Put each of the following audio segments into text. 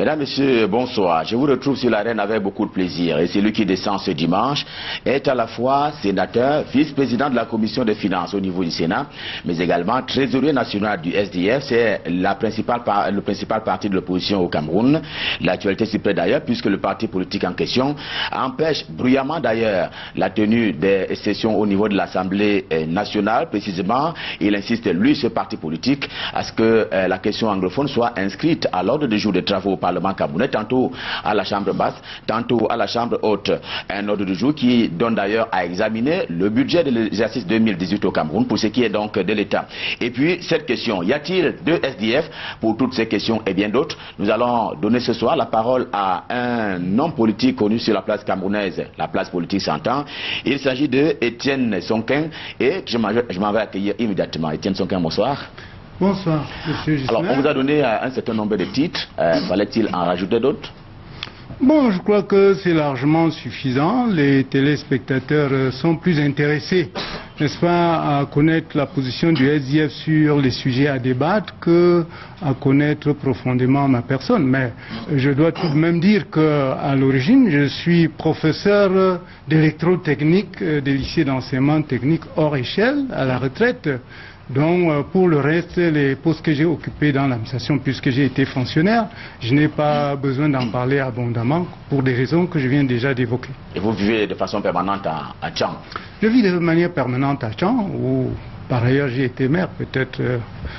Mesdames, Messieurs, bonsoir. Je vous retrouve sur l'arène avec beaucoup de plaisir. Et celui qui descend ce dimanche est à la fois sénateur, vice-président de la commission des finances au niveau du Sénat, mais également trésorier national du SDF. C'est le principal parti de l'opposition au Cameroun. L'actualité s'y prête d'ailleurs puisque le parti politique en question empêche bruyamment d'ailleurs la tenue des sessions au niveau de l'Assemblée nationale. Précisément, il insiste, lui, ce parti politique, à ce que la question anglophone soit inscrite à l'ordre du jour des travaux au Parlement camerounais, tantôt à la Chambre basse, tantôt à la Chambre haute. Un ordre du jour qui donne d'ailleurs à examiner le budget de l'exercice 2018 au Cameroun, pour ce qui est donc de l'État. Et puis, cette question, y a-t-il deux SDF? Pour toutes ces questions et bien d'autres, nous allons donner ce soir la parole à un homme politique connu sur la place camerounaise, la place politique s'entend. Il s'agit de Étienne Sonkin, et je m'en vais accueillir immédiatement. Étienne Sonkin, bonsoir. Bonsoir, monsieur Gisler. Alors, on vous a donné un certain nombre de titres. Fallait-il en rajouter d'autres? Bon, je crois que c'est largement suffisant. Les téléspectateurs sont plus intéressés, n'est-ce pas, à connaître la position du SDF sur les sujets à débattre que à connaître profondément ma personne. Mais je dois tout de même dire qu'à l'origine, je suis professeur d'électrotechnique des lycées d'enseignement technique hors échelle, à la retraite. Donc, pour le reste, les postes que j'ai occupés dans l'administration, puisque j'ai été fonctionnaire, je n'ai pas besoin d'en parler abondamment pour des raisons que je viens déjà d'évoquer. Et vous vivez de façon permanente à Tchang? Je vis de manière permanente à Tchang, où par ailleurs j'ai été maire, peut-être...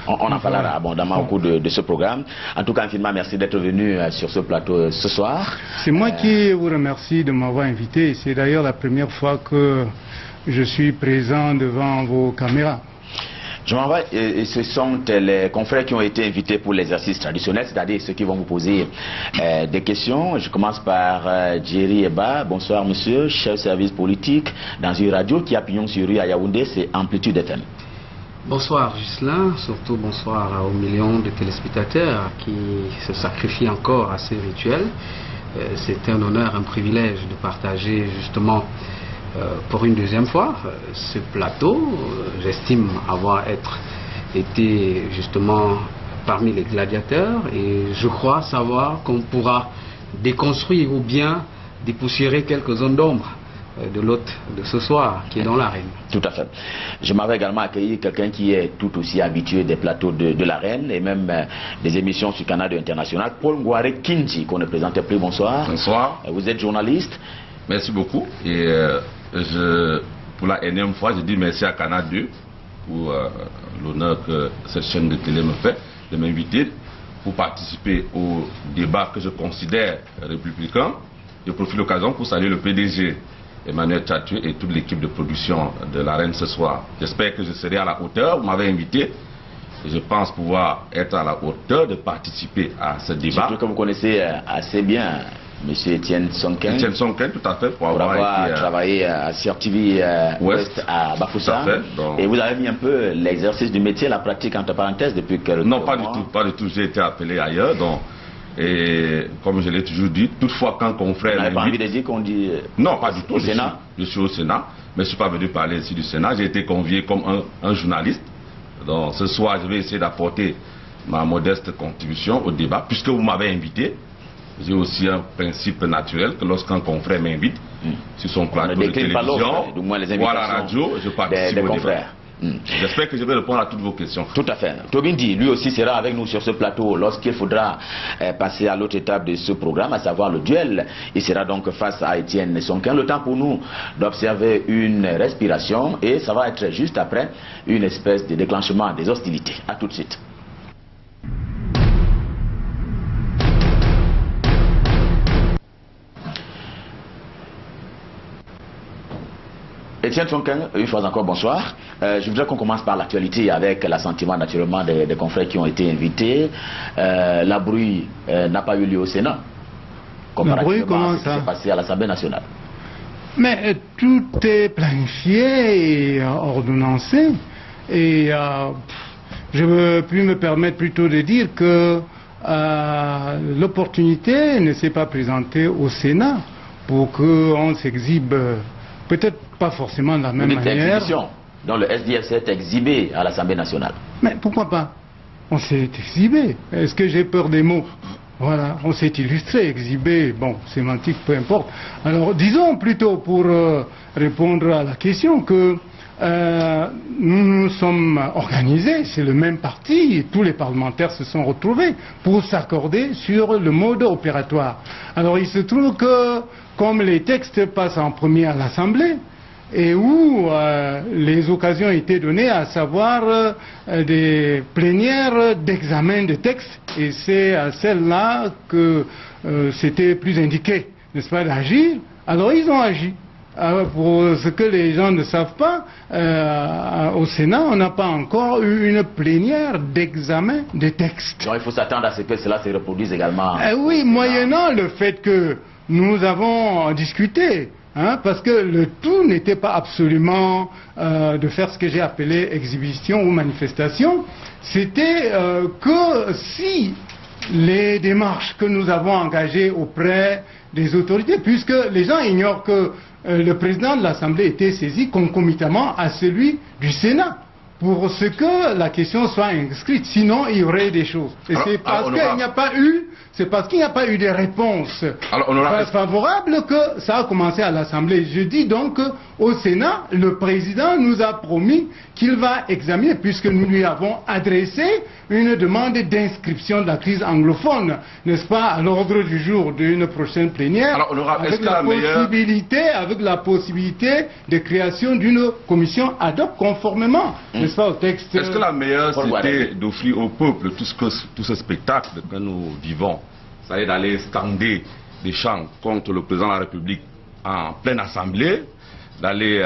On en parlera abondamment au cours de ce programme. En tout cas, infiniment merci d'être venu sur ce plateau ce soir. C'est moi qui vous remercie de m'avoir invité. C'est d'ailleurs la première fois que je suis présent devant vos caméras. Je m'en vais, et ce sont les confrères qui ont été invités pour l'exercice traditionnel, c'est-à-dire ceux qui vont vous poser des questions. Je commence par Jerry Eba. Bonsoir monsieur, chef service politique dans une radio qui a pignon sur rue à Yaoundé, c'est Amplitude FM. Bonsoir Ghislain, surtout bonsoir aux millions de téléspectateurs qui se sacrifient encore à ces rituels. C'est un honneur, un privilège de partager justement pour une deuxième fois ce plateau. J'estime avoir été justement parmi les gladiateurs et je crois savoir qu'on pourra déconstruire ou bien dépoussiérer quelques zones d'ombre de l'hôte de ce soir qui est dans l'arène. Tout à fait. Je m'avais également accueilli quelqu'un qui est tout aussi habitué des plateaux de l'arène et même des émissions sur Canal International, Paul Ngouare Kinji, qu'on ne présentait plus. Bonsoir. Bonsoir. Vous êtes journaliste. Merci beaucoup. Et pour la énième fois, je dis merci à Canal 2 pour l'honneur que cette chaîne de télé me fait de m'inviter pour participer au débat que je considère républicain. Je profite de l'occasion pour saluer le PDG Emmanuel Tchatué et toute l'équipe de production de l'arène ce soir. J'espère que je serai à la hauteur. Vous m'avez invité et je pense pouvoir être à la hauteur de participer à ce débat. Surtout que vous connaissez assez bien monsieur Étienne Sonkin. Étienne Sonkin, tout à fait. Pour avoir travaillé à CRTV Ouest à Bafoussam. Et vous avez mis un peu l'exercice du métier, la pratique entre parenthèses depuis quelques mois. Non, pas du tout. J'ai été appelé ailleurs. Donc, et comme je l'ai toujours dit, toutefois quand confrère... Vous n'avez pas envie de dire qu'on dit... Non, pas du tout. Au Sénat. Je suis au Sénat, mais je ne suis pas venu parler ici du Sénat. J'ai été convié comme un journaliste. Donc ce soir, je vais essayer d'apporter ma modeste contribution au débat, puisque vous m'avez invité. J'ai aussi un principe naturel que lorsqu'un confrère m'invite sur son plateau de télévision ou à la radio, je participe au débat. J'espère que je vais répondre à toutes vos questions. Tout à fait. Tobindi, lui aussi, sera avec nous sur ce plateau lorsqu'il faudra passer à l'autre étape de ce programme, à savoir le duel. Il sera donc face à Étienne Sonkin. Le temps pour nous d'observer une respiration et ça va être juste après une espèce de déclenchement des hostilités. A tout de suite. Étienne Sonkin, une fois encore, bonsoir. Je voudrais qu'on commence par l'actualité avec l'assentiment naturellement des confrères qui ont été invités. La bruit n'a pas eu lieu au Sénat. La bruit, comment ça? C'est passé à l'Assemblée nationale. Mais tout est planifié et ordonnancé. Et je ne peux plus me permettre plutôt de dire que l'opportunité ne s'est pas présentée au Sénat pour qu'on s'exhibe. Peut-être pas forcément de la même manière. Dont le SDF s'est exhibé à l'Assemblée nationale. Mais pourquoi pas? On s'est exhibé. Est-ce que j'ai peur des mots? Voilà, on s'est illustré, exhibé, bon, sémantique, peu importe. Alors, disons plutôt, pour répondre à la question, que nous nous sommes organisés, c'est le même parti, et tous les parlementaires se sont retrouvés pour s'accorder sur le mode opératoire. Alors, il se trouve que, comme les textes passent en premier à l'Assemblée, et où les occasions étaient données, à savoir des plénières d'examen de textes, et c'est à celle-là que c'était plus indiqué, n'est-ce pas, d'agir. Alors ils ont agi. Pour ce que les gens ne savent pas, au Sénat, on n'a pas encore eu une plénière d'examen de textes. Donc il faut s'attendre à ce que cela se reproduise également. Oui, moyennant le fait que nous avons discuté. Parce que le tout n'était pas absolument de faire ce que j'ai appelé exhibition ou manifestation, c'était que si les démarches que nous avons engagées auprès des autorités, puisque les gens ignorent que le président de l'Assemblée était saisi concomitamment à celui du Sénat, pour ce que la question soit inscrite, sinon il y aurait des choses. Et c'est parce qu'il n'y a pas eu, c'est parce qu'il n'y a pas eu de réponse favorable que ça a commencé à l'Assemblée. Je dis donc qu'au Sénat, le président nous a promis qu'il va examiner, puisque nous lui avons adressé une demande d'inscription de la crise anglophone, n'est-ce pas, à l'ordre du jour d'une prochaine plénière, avec la possibilité de création d'une commission ad hoc conformément, n'est-ce pas, au texte. Est-ce que la meilleure c'était d'offrir au peuple tout ce spectacle que nous vivons, c'est-à-dire d'aller scander des chants contre le président de la République en pleine assemblée, d'aller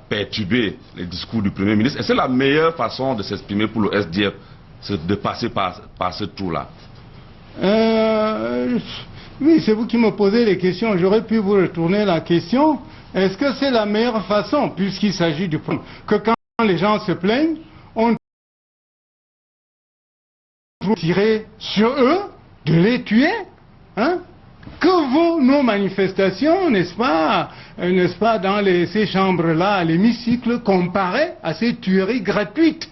perturber les discours du Premier ministre? Est-ce que la meilleure façon de s'exprimer pour le SDF, c'est de passer par ce trou-là? Oui, c'est vous qui me posez les questions. J'aurais pu vous retourner la question. Est-ce que c'est la meilleure façon, puisqu'il s'agit du point, que quand les gens se plaignent, on tirer sur eux, de les tuer, Que vaut nos manifestations, n'est-ce pas, dans ces chambres-là, à l'hémicycle, comparé à ces tueries gratuites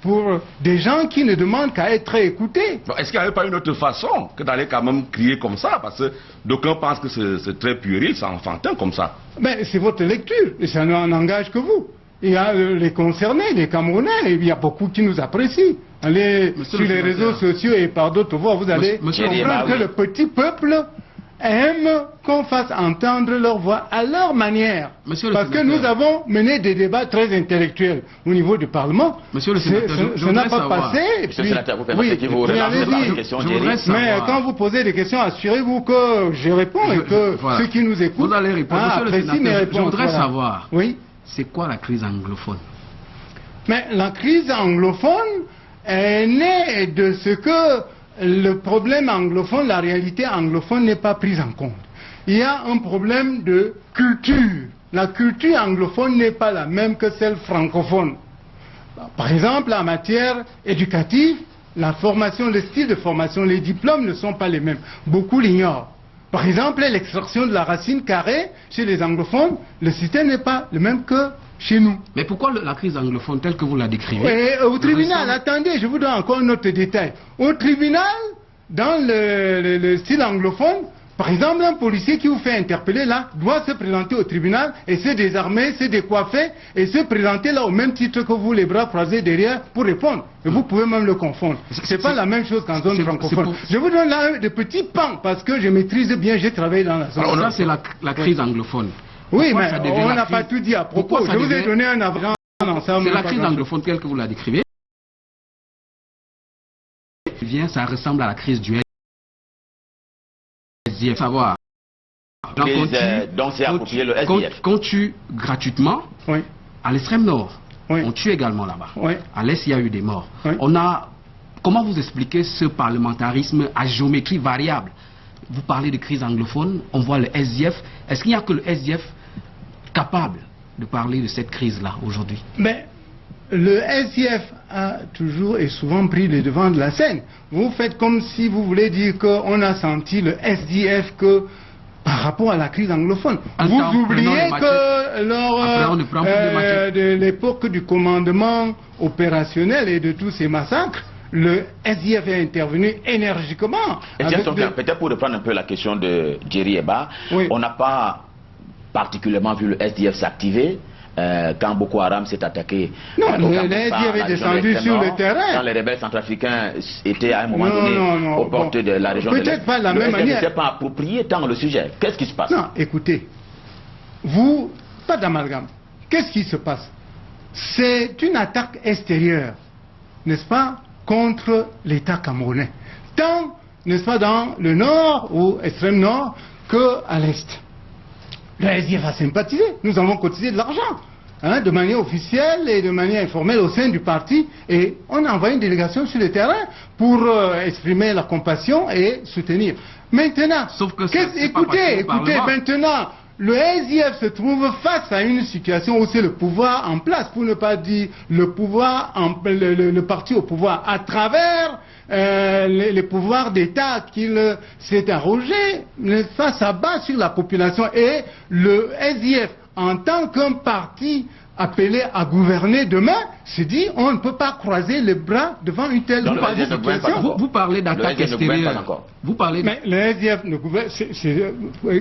pour des gens qui ne demandent qu'à être écoutés? Est-ce qu'il n'y avait pas une autre façon que d'aller quand même crier comme ça? Parce que d'aucuns pensent que c'est très puéril, c'est enfantin comme ça. Mais c'est votre lecture, et ça n'engage que vous. Il y a les concernés, les Camerounais, et il y a beaucoup qui nous apprécient. Allez sur les réseaux sociaux et par d'autres voies, vous allez comprendre que le petit peuple aime qu'on fasse entendre leur voix à leur manière. Parce que nous avons mené des débats très intellectuels au niveau du Parlement. Monsieur le sénateur, ça n'a pas passé. Monsieur le sénateur, vous permettez qu'il vous relancez par une question, mais quand vous posez des questions, assurez-vous que je réponds et que ceux qui nous écoutent vous allez répondre. Apprécient mes réponses. Je voudrais savoir, oui, c'est quoi la crise anglophone? Mais la crise anglophone est née de ce que le problème anglophone, la réalité anglophone n'est pas prise en compte. Il y a un problème de culture. La culture anglophone n'est pas la même que celle francophone. Par exemple, en matière éducative, la formation, le style de formation, les diplômes ne sont pas les mêmes. Beaucoup l'ignorent. Par exemple, l'extraction de la racine carrée, chez les anglophones, le système n'est pas le même que chez nous. Mais pourquoi la crise anglophone telle que vous la décrivez? Au tribunal, attendez, je vous donne encore un autre détail. Au tribunal, dans le style anglophone, par exemple, un policier qui vous fait interpeller là, doit se présenter au tribunal et se désarmer, se décoiffer et se présenter là au même titre que vous, les bras croisés derrière, pour répondre. Et vous pouvez même le confondre. C'est pas la même chose qu'en zone francophone. Je vous donne là des petits pans parce que je maîtrise bien, j'ai travaillé dans la zone. Alors ça, c'est la crise anglophone. Oui, mais on n'a pas tout dit à propos. Je vous ai donné un avant ensemble. C'est la crise anglophone telle que vous la décrivez. Ça ressemble à la crise du SDF. Savoir. Donc c'est approprié le SDF. Qu'on tue gratuitement, oui, à l'extrême nord, oui, on tue également là-bas. Oui. À l'est, il y a eu des morts. Oui. Comment vous expliquez ce parlementarisme à géométrie variable? Vous parlez de crise anglophone, on voit le SDF. Est-ce qu'il n'y a que le SDF capable de parler de cette crise-là aujourd'hui? Mais le SDF a toujours et souvent pris le devant de la scène. Vous faites comme si vous voulez dire qu'on a senti le SDF que par rapport à la crise anglophone. Vous oubliez que lors de l'époque du commandement opérationnel et de tous ces massacres, le SDF est intervenu énergiquement. Peut-être pour reprendre un peu la question de Jerry Eba, oui. On n'a pas particulièrement vu le SDF s'activer quand Boko Haram s'est attaqué. Non, le SDF est descendu sur le terrain. Quand les rebelles centrafricains étaient à un moment donné aux portes de la région de l'Est. Peut-être pas de la même manière. Ne s'est pas approprié tant le sujet. Qu'est-ce qui se passe? Non, écoutez, pas d'amalgame. Qu'est-ce qui se passe? C'est une attaque extérieure, n'est-ce pas, contre l'État camerounais. Tant, n'est-ce pas, dans le nord ou extrême nord qu'à l'est. Le SDF a sympathisé. Nous avons cotisé de l'argent, hein, de manière officielle et de manière informelle au sein du parti. Et on a envoyé une délégation sur le terrain pour exprimer la compassion et soutenir. Maintenant, écoutez, maintenant, le SDF se trouve face à une situation où c'est le pouvoir en place, pour ne pas dire le parti au pouvoir, à travers les pouvoirs d'État qu'il s'est arrogé, ça s'abat sur la population. Et le SDF, en tant qu'un parti appelé à gouverner demain, se dit on ne peut pas croiser les bras devant une telle situation. Vous parlez d'attaque extérieure. Mais le SDF ne gouverne.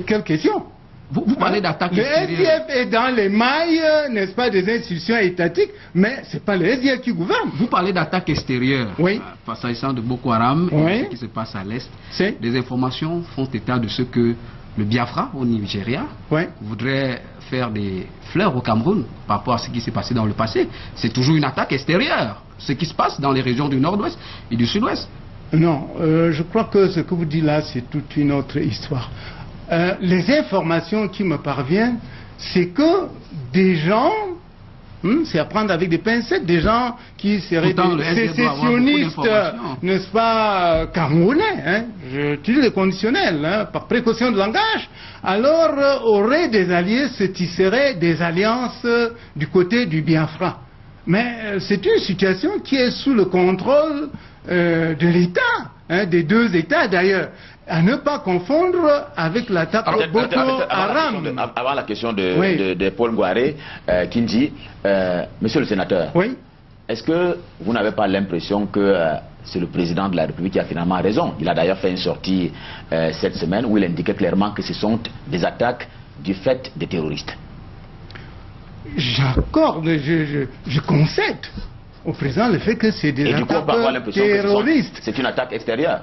Quelle question? Vous parlez d'attaque extérieure. Le SDF est dans les mailles, n'est-ce pas, des institutions étatiques, mais ce n'est pas le SDF qui gouverne. Vous parlez d'attaque extérieure. Oui. S'agissant de Boko Haram, oui. Ce qui se passe à l'Est. Des informations font état de ce que le Biafra, au Nigeria, oui. voudrait faire des fleurs au Cameroun par rapport à ce qui s'est passé dans le passé. C'est toujours une attaque extérieure. Ce qui se passe dans les régions du nord-ouest et du sud-ouest. Non, je crois que ce que vous dites là, c'est toute une autre histoire. Les informations qui me parviennent, c'est que des gens, c'est à prendre avec des pincettes, des gens qui seraient des sécessionnistes, n'est-ce pas, camerounais, hein, j'utilise le conditionnel, hein, par précaution de langage, alors auraient des alliés, se tisseraient des alliances du côté du Biafra. Mais c'est une situation qui est sous le contrôle de l'État, hein, des deux États d'ailleurs. À ne pas confondre avec l'attaque de Boko Haram. Avant la question de Paul Ngouaré, qui dit, monsieur le sénateur, oui. Est-ce que vous n'avez pas l'impression que c'est le président de la République qui a finalement raison? Il a d'ailleurs fait une sortie cette semaine où il indiquait clairement que ce sont des attaques du fait des terroristes. J'accorde, je concède au président le fait que c'est des attaques terroristes. C'est une attaque extérieure.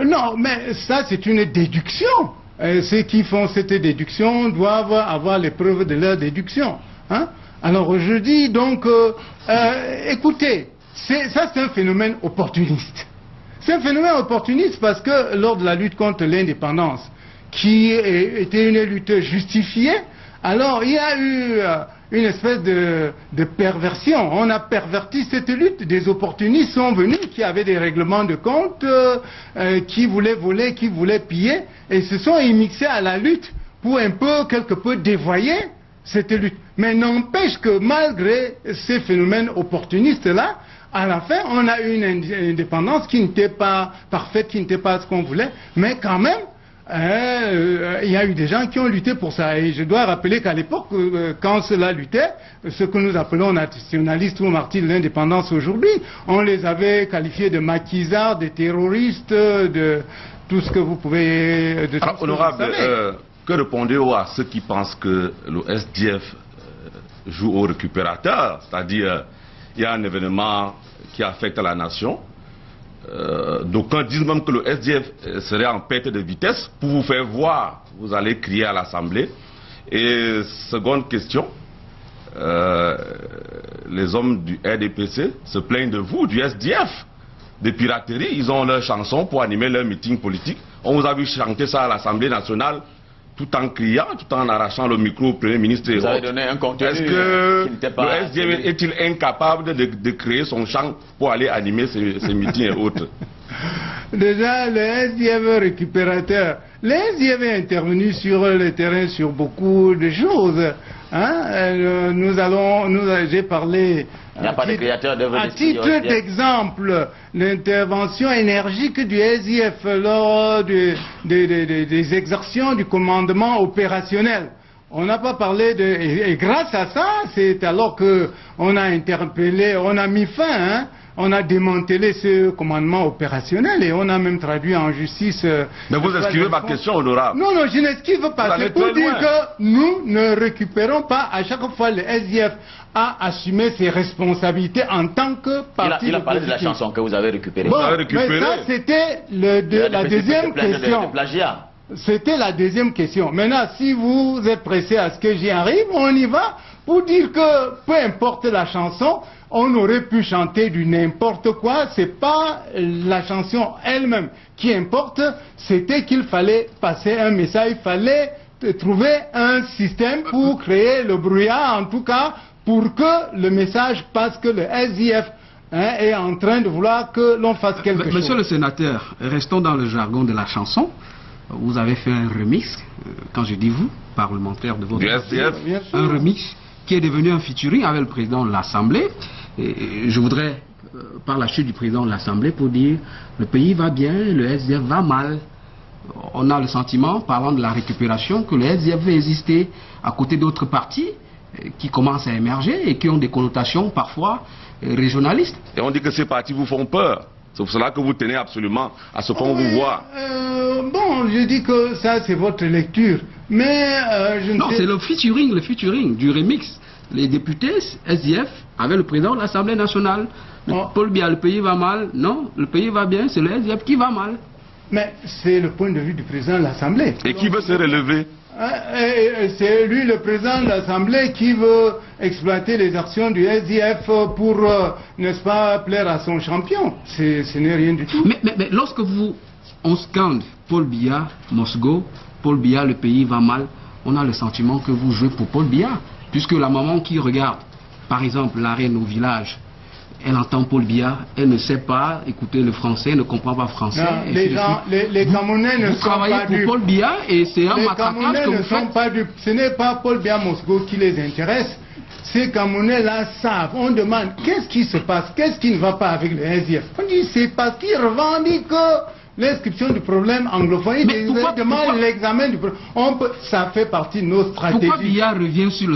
Non, mais ça c'est une déduction. Ceux qui font cette déduction doivent avoir les preuves de leur déduction. Hein? Alors je dis donc, écoutez, ça c'est un phénomène opportuniste. C'est un phénomène opportuniste parce que lors de la lutte contre l'indépendance, qui était une lutte justifiée, alors il y a eu une espèce de perversion. On a perverti cette lutte. Des opportunistes sont venus qui avaient des règlements de compte, qui voulaient voler, qui voulaient piller, et se sont immixés à la lutte pour quelque peu dévoyer cette lutte. Mais n'empêche que malgré ces phénomènes opportunistes-là, à la fin, on a eu une indépendance qui n'était pas parfaite, qui n'était pas ce qu'on voulait, mais quand même, il y a eu des gens qui ont lutté pour ça. Et je dois rappeler qu'à l'époque, quand cela luttait, ce que nous appelons nationalistes ou martyrs de l'indépendance aujourd'hui, on les avait qualifiés de maquisards, de terroristes, de tout ce que vous pouvez... Alors, honorable, que répondez-vous à ceux qui pensent que le SDF joue au récupérateur? C'est-à-dire, il y a un événement qui affecte la nation. D'aucuns disent même que le SDF serait en perte de vitesse pour vous faire voir. Vous allez crier à l'Assemblée. Et seconde question, les hommes du RDPC se plaignent de vous, du SDF, de piraterie. Ils ont leur chanson pour animer leur meeting politique. On vous a vu chanter ça à l'Assemblée nationale tout en criant, tout en arrachant le micro au Premier ministre. Vous avez donné un contenu. Est-ce que le SDF est-il incapable de créer son chant pour aller animer ses meetings et autres? Déjà, le SDF récupérateur. Le SDF est intervenu sur le terrain sur beaucoup de choses. Hein? J'ai parlé... Il n'y a pas de créateur d'œuvres à titre d'exemple, l'intervention énergique du SDF lors des exactions du commandement opérationnel. On n'a pas parlé et grâce à ça, c'est alors qu'on a interpellé, on a mis fin on a démantelé ce commandement opérationnel et on a même traduit en justice... Mais vous esquivez ma question, honorable. Non, non, je n'esquive pas. C'est pour dire que nous ne récupérons pas à chaque fois le SDF a assumé ses responsabilités en tant que parti. Il a parlé de la chanson que vous avez récupérée. Bon, mais ça, c'était la deuxième question. Plagiat. C'était la deuxième question. Maintenant, si vous êtes pressé à ce que j'y arrive, on y va pour dire que peu importe la chanson, on aurait pu chanter du n'importe quoi. C'est pas la chanson elle-même qui importe, c'était qu'il fallait passer un message, il fallait trouver un système pour créer le brouillard, en tout cas, pour que le message passe, que le SDF est en train de vouloir que l'on fasse quelque chose. Monsieur le sénateur, restons dans le jargon de la chanson. Vous avez fait un remix, quand je dis vous, parlementaire de votre parti, un remix qui est devenu un featuring avec le président de l'Assemblée. Je voudrais, par la chute du président de l'Assemblée, pour dire le pays va bien, le SDF va mal. On a le sentiment, parlant de la récupération, que le SDF veut exister à côté d'autres partis qui commencent à émerger et qui ont des connotations parfois régionalistes. Et on dit que ces partis vous font peur. C'est pour cela que vous tenez absolument à ce qu'on vous voit. Bon, je dis que ça, c'est votre lecture. Mais je ne sais... Non, c'est le featuring du remix. Les députés SDF avec le président de l'Assemblée nationale. Paul Biya, le pays va mal. Non, le pays va bien, c'est le SDF qui va mal. Mais c'est le point de vue du président de l'Assemblée. Et qui veut se relever? C'est lui, le président de l'Assemblée, qui veut exploiter les actions du SDF pour, n'est-ce pas, plaire à son champion. Ce n'est rien du tout. Mais lorsque on scande Paul Biya, Mosgo, Paul Biya, le pays va mal, on a le sentiment que vous jouez pour Paul Biya. Puisque la maman qui regarde, par exemple, la reine au village, elle entend Paul Biya, elle ne sait pas écouter le français, elle ne comprend pas français. Non, les Camerounais ne sont pas dupes. Vous travaillez pour Paul Biya et c'est un matraquage que vous faites. Pas dupes. Ce n'est pas Paul Biya Mosgo qui les intéresse. Ces Camerounais-là savent. On demande qu'est-ce qui se passe, qu'est-ce qui ne va pas avec le SDF. On dit c'est parce qu'ils revendiquent l'inscription du problème anglophone. Ils demandent l'examen du problème. Ça fait partie de nos stratégies. Pourquoi Biya revient sur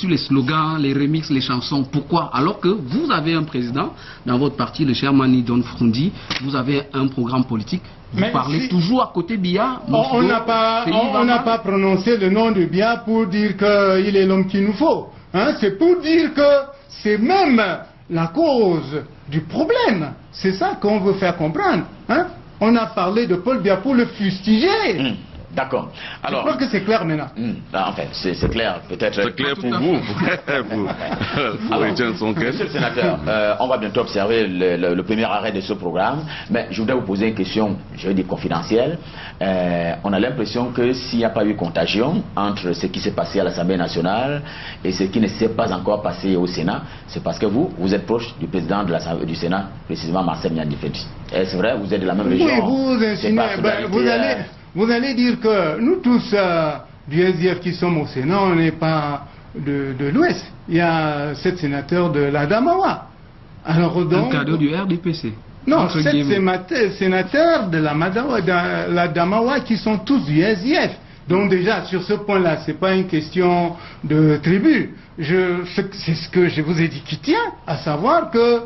les slogans, les remixes, les chansons? Pourquoi? Alors que vous avez un président dans votre parti, le cher Mani Don Frundi, vous avez un programme politique. Vous parlez toujours à côté Biya. On n'a pas prononcé le nom de Biya pour dire qu'il est l'homme qu'il nous faut. C'est pour dire que c'est même la cause du problème. C'est ça qu'on veut faire comprendre. On a parlé de Paul Biya pour le fustiger. D'accord. Alors, je crois que c'est clair maintenant. Enfin, c'est clair, peut-être. C'est clair pour vous. Monsieur le sénateur, on va bientôt observer le premier arrêt de ce programme, mais je voudrais vous poser une question, je vais dire confidentielle. On a l'impression que s'il n'y a pas eu contagion entre ce qui s'est passé à l'Assemblée nationale et ce qui ne s'est pas encore passé au Sénat, c'est parce que vous êtes proche du président du Sénat, précisément Marcel Nyandifedi. Est-ce vrai? Vous êtes de la même région? Oui, vous allez dire que nous tous du SDF qui sommes au Sénat, on n'est pas de l'Ouest. Il y a 7 sénateurs de la Damawa. Alors, donc, un cadeau du RDPC. Non, 7 sénateurs de la Damawa qui sont tous du SDF. Donc déjà, sur ce point-là, ce n'est pas une question de tribu. C'est ce que je vous ai dit qui tient, à savoir que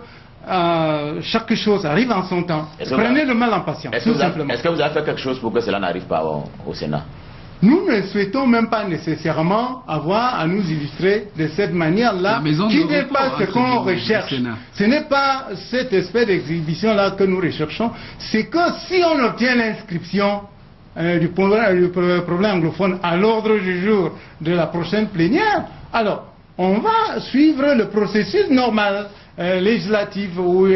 chaque chose arrive en son temps. Prenez le mal en patience, tout simplement. Est-ce que vous avez fait quelque chose pour que cela n'arrive pas au Sénat? Nous ne souhaitons même pas nécessairement avoir à nous illustrer de cette manière-là, qui n'est pas ce qu'on recherche. Ce n'est pas cette espèce d'exhibition-là que nous recherchons. C'est que si on obtient l'inscription du problème anglophone à l'ordre du jour de la prochaine plénière, alors on va suivre le processus normal législative ou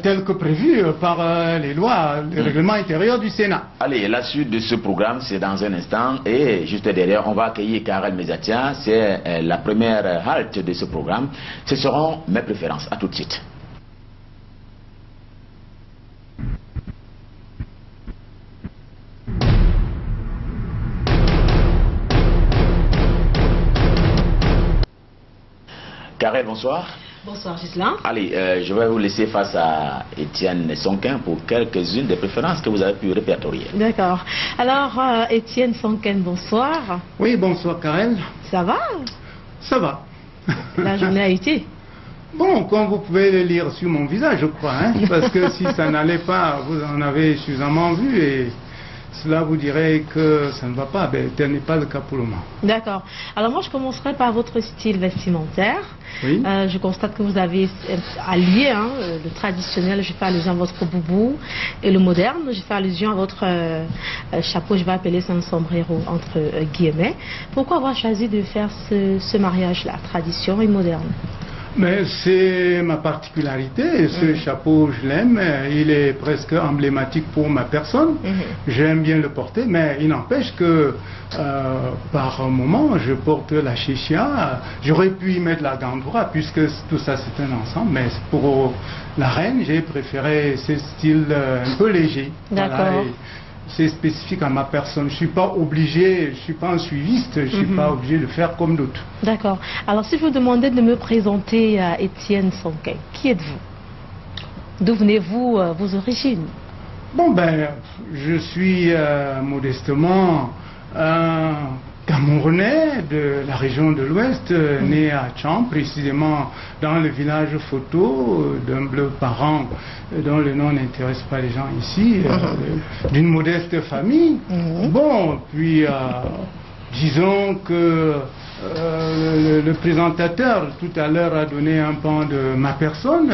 tel que prévu par les lois, les règlements intérieurs du Sénat. Allez, la suite de ce programme, c'est dans un instant. Et juste derrière, on va accueillir Karel Mezatia. C'est la première halte de ce programme. Ce seront mes préférences. À tout de suite. Karel, bonsoir. Bonsoir Gislain. Allez, je vais vous laisser face à Étienne Sonkin pour quelques-unes des préférences que vous avez pu répertorier. D'accord. Alors, Étienne Sonkin, bonsoir. Oui, bonsoir Karel. Ça va? Ça va. La journée a été? Bon, comme vous pouvez le lire sur mon visage, je crois, hein, parce que si ça n'allait pas, vous en avez suffisamment vu et cela vous dirait que ça ne va pas. Ben, tel n'est pas le cas pour le moment. D'accord. Alors moi, je commencerai par votre style vestimentaire. Oui. Je constate que vous avez allié le traditionnel, je fais allusion à votre boubou, et le moderne, je fais allusion à votre chapeau, je vais appeler ça un sombrero entre guillemets. Pourquoi avoir choisi de faire ce mariage-là, tradition et moderne? Mais c'est ma particularité, ce chapeau je l'aime, il est presque emblématique pour ma personne, j'aime bien le porter, mais il n'empêche que par moment je porte la chéchia, j'aurais pu y mettre la gandoura puisque tout ça c'est un ensemble, mais pour la reine j'ai préféré ce style un peu léger. D'accord. Voilà, c'est spécifique à ma personne. Je ne suis pas obligé, je ne suis pas un suiviste, je ne suis pas obligé de faire comme d'autres. D'accord. Alors si je vous demandais de me présenter Étienne Sonken, qui êtes-vous? D'où venez-vous, vos origines? Bon ben, je suis modestement un Camerounais de la région de l'Ouest, né à Tcham, précisément dans le village Photo, d'humbles parents dont le nom n'intéresse pas les gens ici, d'une modeste famille. Bon, puis disons que le présentateur tout à l'heure a donné un pan de ma personne.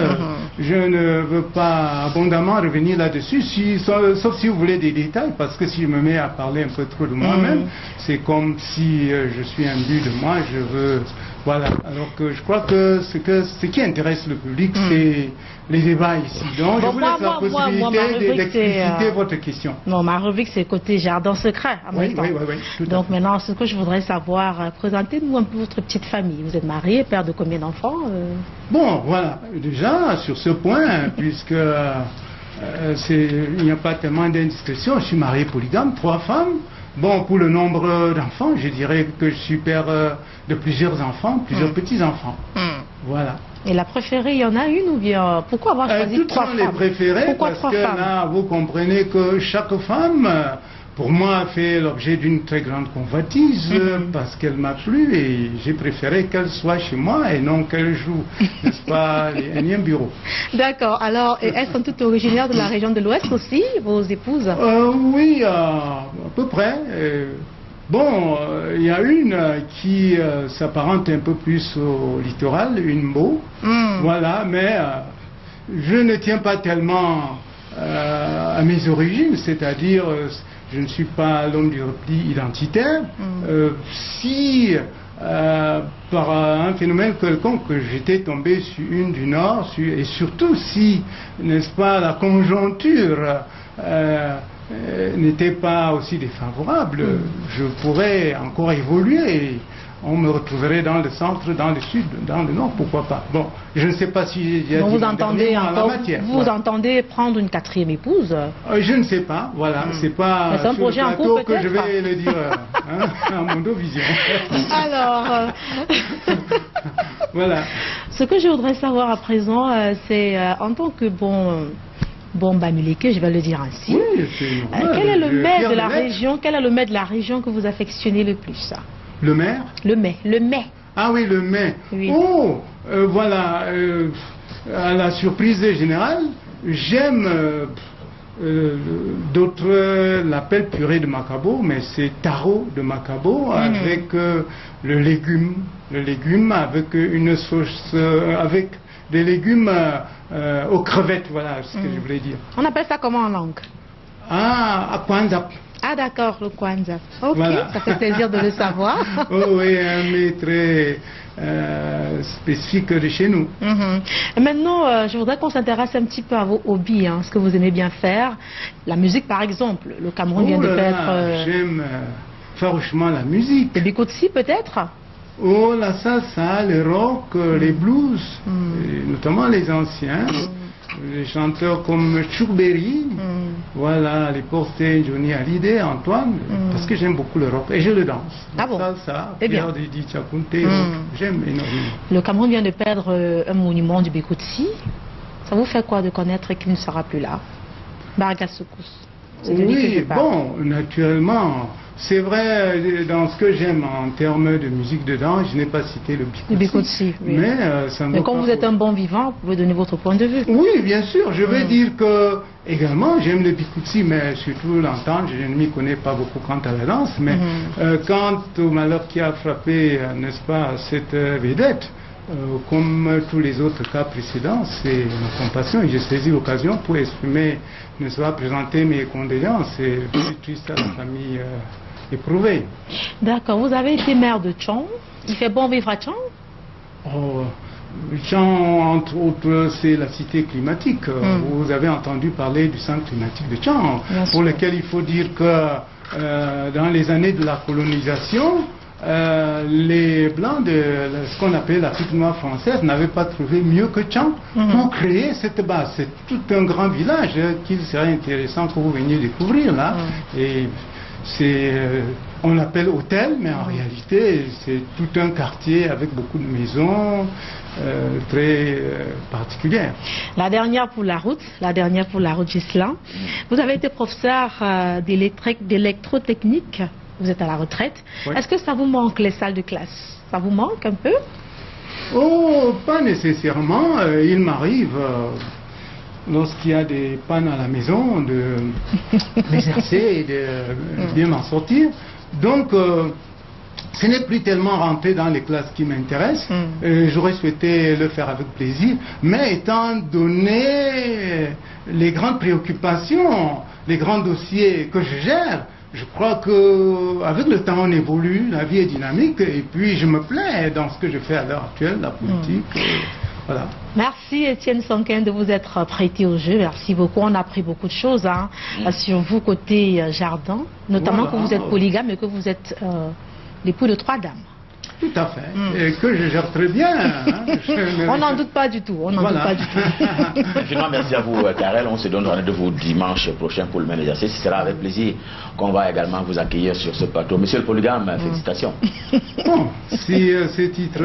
Je ne veux pas abondamment revenir là-dessus, sauf si vous voulez des détails, parce que si je me mets à parler un peu trop de moi-même, c'est comme si je suis imbu de moi, je veux... Voilà, alors que je crois que ce qui intéresse le public, c'est les débats ici. Donc je vous laisse la possibilité d'expliciter votre question. Non, ma rubrique c'est côté jardin secret. Oui, donc maintenant, ce que je voudrais savoir, présentez-nous un peu votre petite famille. Vous êtes marié, père de combien d'enfants? Bon, voilà, déjà sur ce point, puisque il n'y a pas tellement d'indiscrétion, je suis marié polygame, 3 femmes. Bon, pour le nombre d'enfants, je dirais que je suis père de plusieurs enfants, plusieurs petits-enfants. Voilà. Et la préférée, il y en a une ou bien... Pourquoi avoir choisi 3 femmes? Toutes sont les préférées. Pourquoi parce 3 que femmes? là, vous comprenez que chaque femme, pour moi, fait l'objet d'une très grande convoitise, parce qu'elle m'a plu et j'ai préféré qu'elle soit chez moi et non qu'elle joue, n'est-ce pas, les énièmes bureaux. D'accord. Alors, elles sont toutes originaires de la région de l'Ouest aussi, vos épouses? Oui, à peu près. Bon, il y a une qui s'apparente un peu plus au littoral, une Mbo. Voilà, mais je ne tiens pas tellement à mes origines, c'est-à-dire je ne suis pas l'homme du repli identitaire. Si par un phénomène quelconque j'étais tombé sur une du Nord, et surtout si, n'est-ce pas, la conjoncture n'était pas aussi défavorable, je pourrais encore évoluer et on me retrouverait dans le centre, dans le sud, dans le nord, pourquoi pas. Bon, je ne sais pas si il y a vous entendez encore, matière. Vous entendez prendre une 4e épouse? Je ne sais pas, voilà, c'est pas un projet en cours, que je vais le dire à Mondo Vision. Alors, voilà. Ce que je voudrais savoir à présent, c'est en tant que bon Bamileke, je vais le dire ainsi. Oui, quel est le mets de la région? Quel est le mets de la région que vous affectionnez le plus? Le maire? Le mets. Ah oui, le mets. Oui. Oh, voilà. À la surprise générale, j'aime d'autres l'appellent purée de macabo, mais c'est taro de macabo avec le légume avec une sauce avec des légumes aux crevettes, voilà ce que je voulais dire. On appelle ça comment en langue? Ah, akwanzap. Ah d'accord, le kwanzap. Ok, voilà. Ça fait plaisir de le savoir. Oh oui, un mets très spécifique de chez nous. Et maintenant, je voudrais qu'on s'intéresse un petit peu à vos hobbies, ce que vous aimez bien faire. La musique par exemple, le Cameroun vient de faire... J'aime farouchement la musique. Le bikotsi peut-être? Oh, la salsa, le rock, les blues, et notamment les anciens, les chanteurs comme Chouberry, voilà, les portés Johnny Hallyday, Antoine, parce que j'aime beaucoup le rock et je le danse. Ah bon? Salsa, Eh bien. Didi Tchakounte, j'aime énormément. Le Cameroun vient de perdre un monument du Bikotsi. Ça vous fait quoi de connaître qu'il ne sera plus là? Barga Soukous. Oui, bon, naturellement, c'est vrai, dans ce que j'aime en termes de musique de danse, je n'ai pas cité le Bikutsi. Oui. Mais comme vous êtes un bon vivant, vous pouvez donner votre point de vue. Oui, bien sûr, je veux dire que, également, j'aime le Bikutsi, mais surtout l'entendre, je ne m'y connais pas beaucoup quant à la danse, mais quant au malheur qui a frappé, n'est-ce pas, cette vedette, comme tous les autres cas précédents, c'est ma compassion et j'ai saisi l'occasion pour exprimer, n'est-ce pas, présenter mes condoléances et plus triste à la famille éprouvée. D'accord, vous avez été maire de Tchon, il fait bon vivre à Tchon? Tchon, entre autres, c'est la cité climatique. Vous avez entendu parler du centre climatique de Tchon, pour lequel il faut dire que dans les années de la colonisation, les Blancs de ce qu'on appelle l'Afrique noire française n'avaient pas trouvé mieux que Tchon pour créer cette base. C'est tout un grand village qu'il serait intéressant que vous veniez découvrir là. Et c'est, on l'appelle hôtel, mais en réalité c'est tout un quartier avec beaucoup de maisons très particulières. La dernière pour la route, Ghislain. Vous avez été professeur d'électrotechnique. Vous êtes à la retraite. Oui. Est-ce que ça vous manque les salles de classe? Ça vous manque un peu? Oh, pas nécessairement. Il m'arrive, lorsqu'il y a des pannes à la maison, de m'exercer et de bien m'en sortir. Donc, ce n'est plus tellement rentrer dans les classes qui m'intéressent. J'aurais souhaité le faire avec plaisir. Mais étant donné les grandes préoccupations, les grands dossiers que je gère, je crois qu'avec le temps on évolue, la vie est dynamique et puis je me plais dans ce que je fais à l'heure actuelle, la politique. Voilà. Merci Étienne Sonkin de vous être prêté au jeu, merci beaucoup. On a appris beaucoup de choses sur vous côté jardin, notamment que vous êtes polygame et que vous êtes l'époux de 3 dames. Tout à fait, et que je gère très bien. On n'en doute pas du tout, on n'en doute pas du tout. Infiniment merci à vous Karel, on se donne rendez-vous dimanche prochain pour le même exercice. Ce sera avec plaisir qu'on va également vous accueillir sur ce plateau. Monsieur le polygame, félicitations. Bon, si ces titres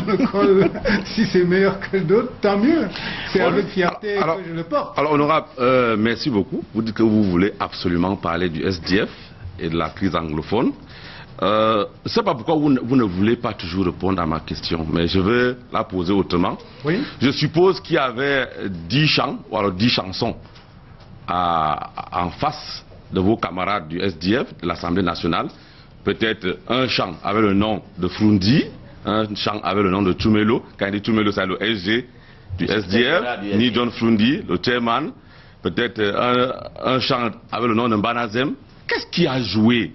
me collent, si c'est meilleur que d'autres, tant mieux. C'est avec fierté que je le porte. Alors honorable, merci beaucoup. Vous dites que vous voulez absolument parler du SDF et de la crise anglophone. C'est pas pourquoi vous ne voulez pas toujours répondre à ma question, mais je vais la poser autrement. Oui. Je suppose qu'il y avait 10 chants, ou alors 10 chansons en face de vos camarades du SDF, de l'Assemblée nationale. Peut-être un chant avec le nom de Frundi, un chant avec le nom de Tumelo. Quand il dit Tumelo, c'est le SG du SDF, ni John Frundi, le chairman. Peut-être un chant avec le nom de Banazem. Qu'est-ce qui a joué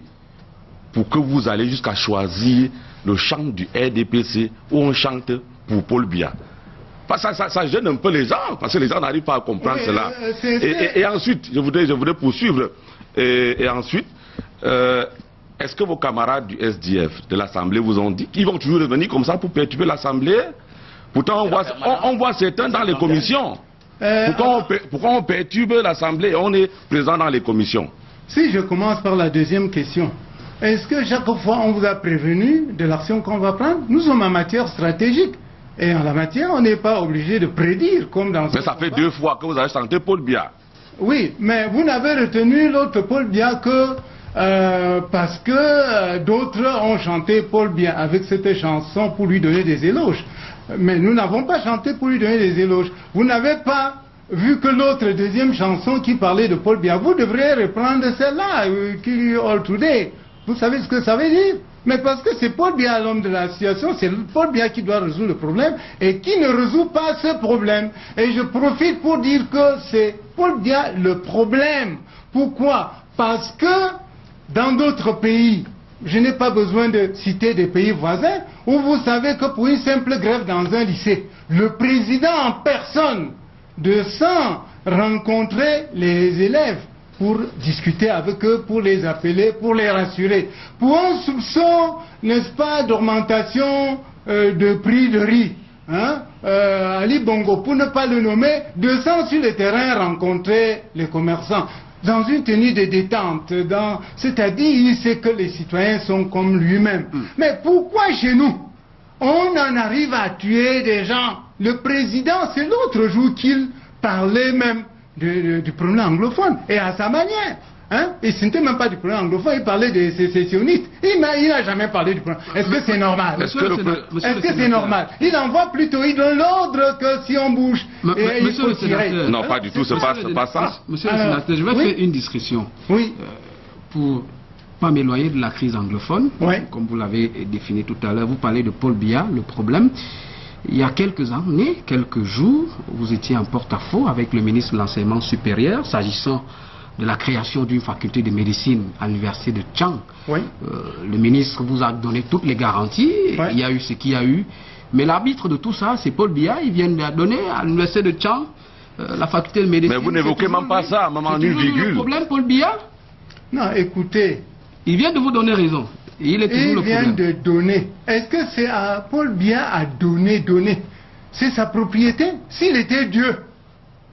pour que vous allez jusqu'à choisir le chant du RDPC où on chante pour Paul Biya? Ça gêne un peu les gens, parce que les gens n'arrivent pas à comprendre cela. Et ensuite, je voudrais poursuivre. Et ensuite, est-ce que vos camarades du SDF, de l'Assemblée, vous ont dit qu'ils vont toujours revenir comme ça pour perturber l'Assemblée? Pourtant, on voit certains dans les commissions. Pourquoi on perturbe l'Assemblée et on est présent dans les commissions? Si je commence par la deuxième question, est-ce que chaque fois on vous a prévenu de l'action qu'on va prendre? Nous sommes en matière stratégique. Et en la matière, on n'est pas obligé de prédire comme dans... Mais ça fait 2 fois que vous avez chanté Paul Biya. Oui, mais vous n'avez retenu l'autre Paul Biya que parce que d'autres ont chanté Paul Biya avec cette chanson pour lui donner des éloges. Mais nous n'avons pas chanté pour lui donner des éloges. Vous n'avez pas vu que l'autre deuxième chanson qui parlait de Paul Biya, vous devriez reprendre celle-là, qui All Today. Vous savez ce que ça veut dire? Mais parce que c'est Paul Biya l'homme de la situation, c'est Paul Biya qui doit résoudre le problème et qui ne résout pas ce problème. Et je profite pour dire que c'est Paul Biya le problème. Pourquoi? Parce que dans d'autres pays, je n'ai pas besoin de citer des pays voisins, où vous savez que pour une simple grève dans un lycée, le président en personne descend rencontrer les élèves pour discuter avec eux, pour les appeler, pour les rassurer. Pour un soupçon, n'est-ce pas, d'augmentation de prix de riz, Ali Bongo, pour ne pas le nommer, descend sur le terrain rencontrer les commerçants dans une tenue de détente, c'est-à-dire il sait que les citoyens sont comme lui-même. Mais pourquoi chez nous, on en arrive à tuer des gens? Le président, c'est l'autre jour qu'il parlait même du problème anglophone, et à sa manière. Hein? Et ce n'était même pas du problème anglophone, il parlait des sécessionnistes. Il n'a jamais parlé du problème. Est-ce que c'est normal? Est-ce que c'est normal? Il envoie plutôt, il donne l'ordre que si on bouge, il faut tirer. Non, pas du tout, c'est pas ça. Monsieur le sénateur, je vais faire une discrétion. Oui. Pour pas m'éloigner de la crise anglophone, oui. Comme vous l'avez défini tout à l'heure, vous parlez de Paul Biya, le problème. Il y a quelques années, quelques jours, vous étiez en porte-à-faux avec le ministre de l'Enseignement supérieur, s'agissant de la création d'une faculté de médecine à l'université de Tchang. Oui. Le ministre vous a donné toutes les garanties, oui. Il y a eu ce qu'il y a eu. Mais l'arbitre de tout ça, c'est Paul Biya, il vient de donner à l'université de Tchang la faculté de médecine. Mais vous n'évoquez même pas ça, même en une virgule. Le problème, Paul Biya? Non, écoutez. Il vient de vous donner raison. Il est toujours le problème. Il vient de donner. Est-ce que c'est à Paul Biya à donner? C'est sa propriété? S'il était Dieu,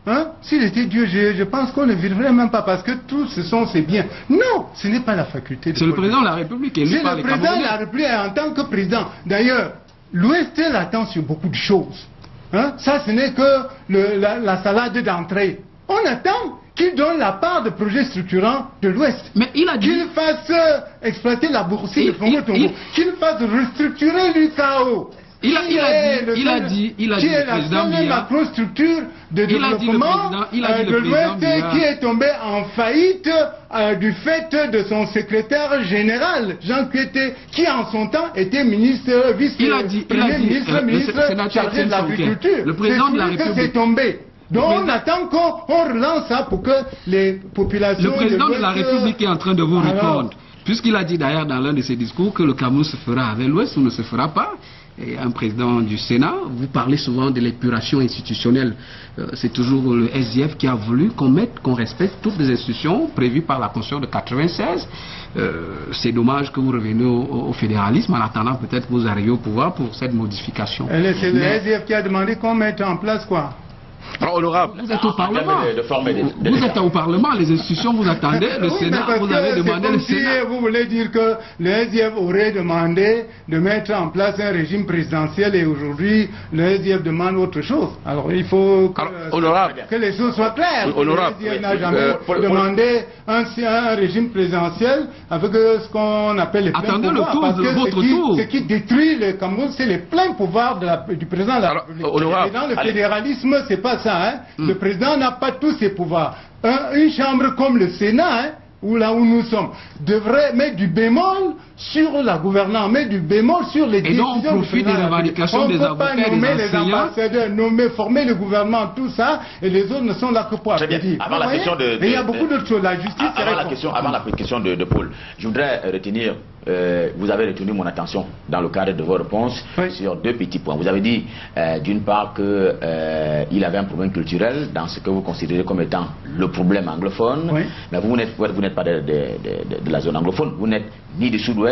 hein? S'il était Dieu, je pense qu'on ne vivrait même pas parce que tout ce sont ses biens. Non, ce n'est pas la faculté. C'est le président de la République. C'est le président de la République en tant que président. D'ailleurs, l'Ouest l'attend sur beaucoup de choses. Hein? Ça, ce n'est que la salade d'entrée. On attend qu'il donne la part de projets structurants de l'Ouest. Mais il a dit... Qu'il fasse exploiter la boursine de Congo-Tongo. Qu'il fasse restructurer l'UKO. Il a dit qui est la seule macro-structure de développement de l'Ouest qui est tombée en faillite du fait de son secrétaire général, Jean Kété, qui en son temps était ministre, vice-premier ministre chargé de l'agriculture. Le président de la République. C'est tombé. Donc on attend qu'on relance ça pour que les populations... Le président de la République est en train de vous répondre. Puisqu'il a dit d'ailleurs dans l'un de ses discours que le Cameroun se fera avec l'Ouest ou ne se fera pas. Et un président du Sénat, vous parlez souvent de l'épuration institutionnelle. C'est toujours le SDF qui a voulu qu'on respecte toutes les institutions prévues par la Constitution de 96. C'est dommage que vous reveniez au fédéralisme en attendant peut-être que vous arriviez au pouvoir pour cette modification. C'est le SDF qui a demandé qu'on mette en place quoi? Honorable. Vous êtes au Parlement. Vous êtes au Parlement, les institutions vous attendez, le Sénat, vous avez demandé le Sénat. Si vous voulez dire que le SDF aurait demandé de mettre en place un régime présidentiel et aujourd'hui le SDF demande autre chose. Alors il faut que les choses soient claires. Honorable. Le SDF n'a jamais demandé un régime présidentiel avec ce qu'on appelle les pleins pouvoirs. Parce que ce qui détruit le Cameroun, c'est les pleins pouvoirs du président de la République. Et dans le fédéralisme, c'est pas ça, hein. Le président n'a pas tous ses pouvoirs. Une chambre comme le Sénat, hein, là où nous sommes, devrait mettre du bémol sur la gouvernance, mettre du bémol sur les décisions. Et donc on profite des revendications des avocats et des enseignants. On ne peut pas nommer les ambassadeurs, former le gouvernement, tout ça, et les autres ne sont là que pour applaudir. Avant la question de... il y a beaucoup d'autres choses. La justice... Avant la question de Paul, je voudrais retenir... vous avez retenu mon attention dans le cadre de vos réponses sur deux petits points. Vous avez dit d'une part qu'il avait un problème culturel dans ce que vous considérez comme étant le problème anglophone, mais vous n'êtes pas de la zone anglophone, vous n'êtes ni du sud-ouest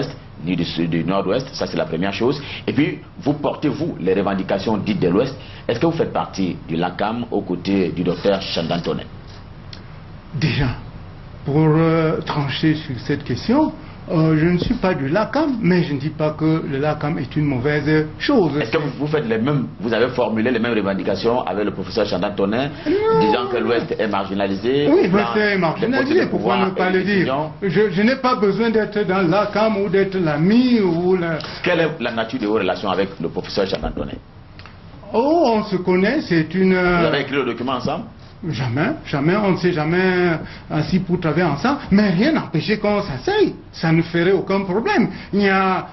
ni du nord-ouest, ça c'est la première chose. Et puis vous portez vous les revendications dites de l'ouest. Est-ce que vous faites partie du LACAM aux côtés du docteur Chandantoné? Déjà, pour trancher sur cette question, je ne suis pas du LACAM, mais je ne dis pas que le LACAM est une mauvaise chose. Est-ce que vous avez formulé les mêmes revendications avec le professeur Chandantoné, disant que l'Ouest est marginalisé? Oui, l'Ouest est marginalisé, pourquoi ne pas le dire? Je n'ai pas besoin d'être dans le LACAM ou d'être l'ami ou le... Quelle est la nature de vos relations avec le professeur Chandantoné? Oh, on se connaît, c'est une... Vous avez écrit le document ensemble? Jamais, on ne s'est jamais assis pour travailler ensemble, mais rien n'empêchait qu'on s'asseye, ça ne ferait aucun problème. Il y a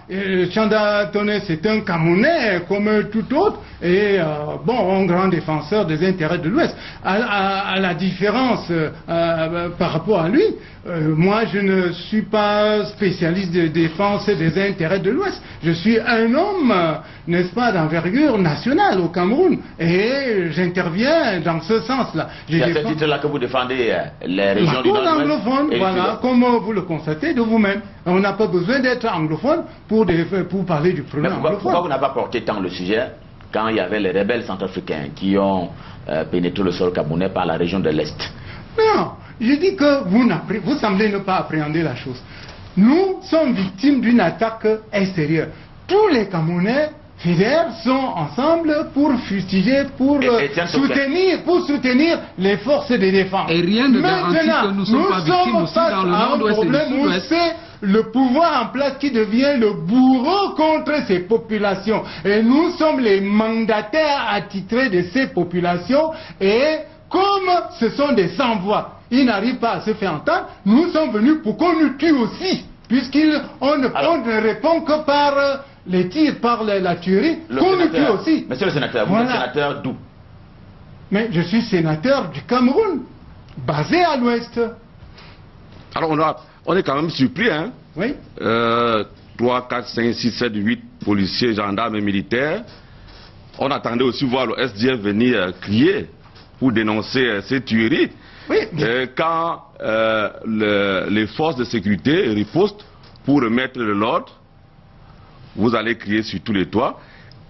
Chandantoné, c'est un Camerounais comme tout autre, et un grand défenseur des intérêts de l'Ouest. À la différence par rapport à lui, moi je ne suis pas spécialiste de défense des intérêts de l'Ouest. Je suis un homme, n'est-ce pas, d'envergure nationale au Cameroun, et j'interviens dans ce sens-là. C'est à ce titre-là que vous défendez les régions du Nord-Ouest anglophone, voilà, comme vous le constatez de vous-même. On n'a pas besoin d'être anglophone pour parler du problème anglophone. Pourquoi vous n'avez pas porté tant le sujet quand il y avait les rebelles centrafricains qui ont pénétré le sol camerounais par la région de l'Est? Non, je dis que vous semblez ne pas appréhender la chose. Nous sommes victimes d'une attaque extérieure. Tous les Camerounais fédères sont ensemble pour fustiger, pour soutenir les forces de défense. Et rien ne garantit que nous ne sommes pas victimes aussi dans le nord-ouest et le sud-ouest. C'est le pouvoir en place qui devient le bourreau contre ces populations. Et nous sommes les mandataires attitrés de ces populations. Et comme ce sont des sans-voix, ils n'arrivent pas à se faire entendre, nous sommes venus pour qu'on nous tue aussi. Puisqu'on ne répond que par les tirs, par la tuerie, qu'on nous tue aussi. Monsieur le sénateur, vous êtes sénateur d'où? Mais je suis sénateur du Cameroun, basé à l'ouest. Alors on est quand même surpris, hein? Oui. 3, 4, 5, 6, 7, 8 policiers, gendarmes et militaires. On attendait aussi voir le SDF venir crier pour dénoncer ces tueries. Oui. Quand les forces de sécurité ripostent pour remettre de l'ordre, vous allez crier sur tous les toits.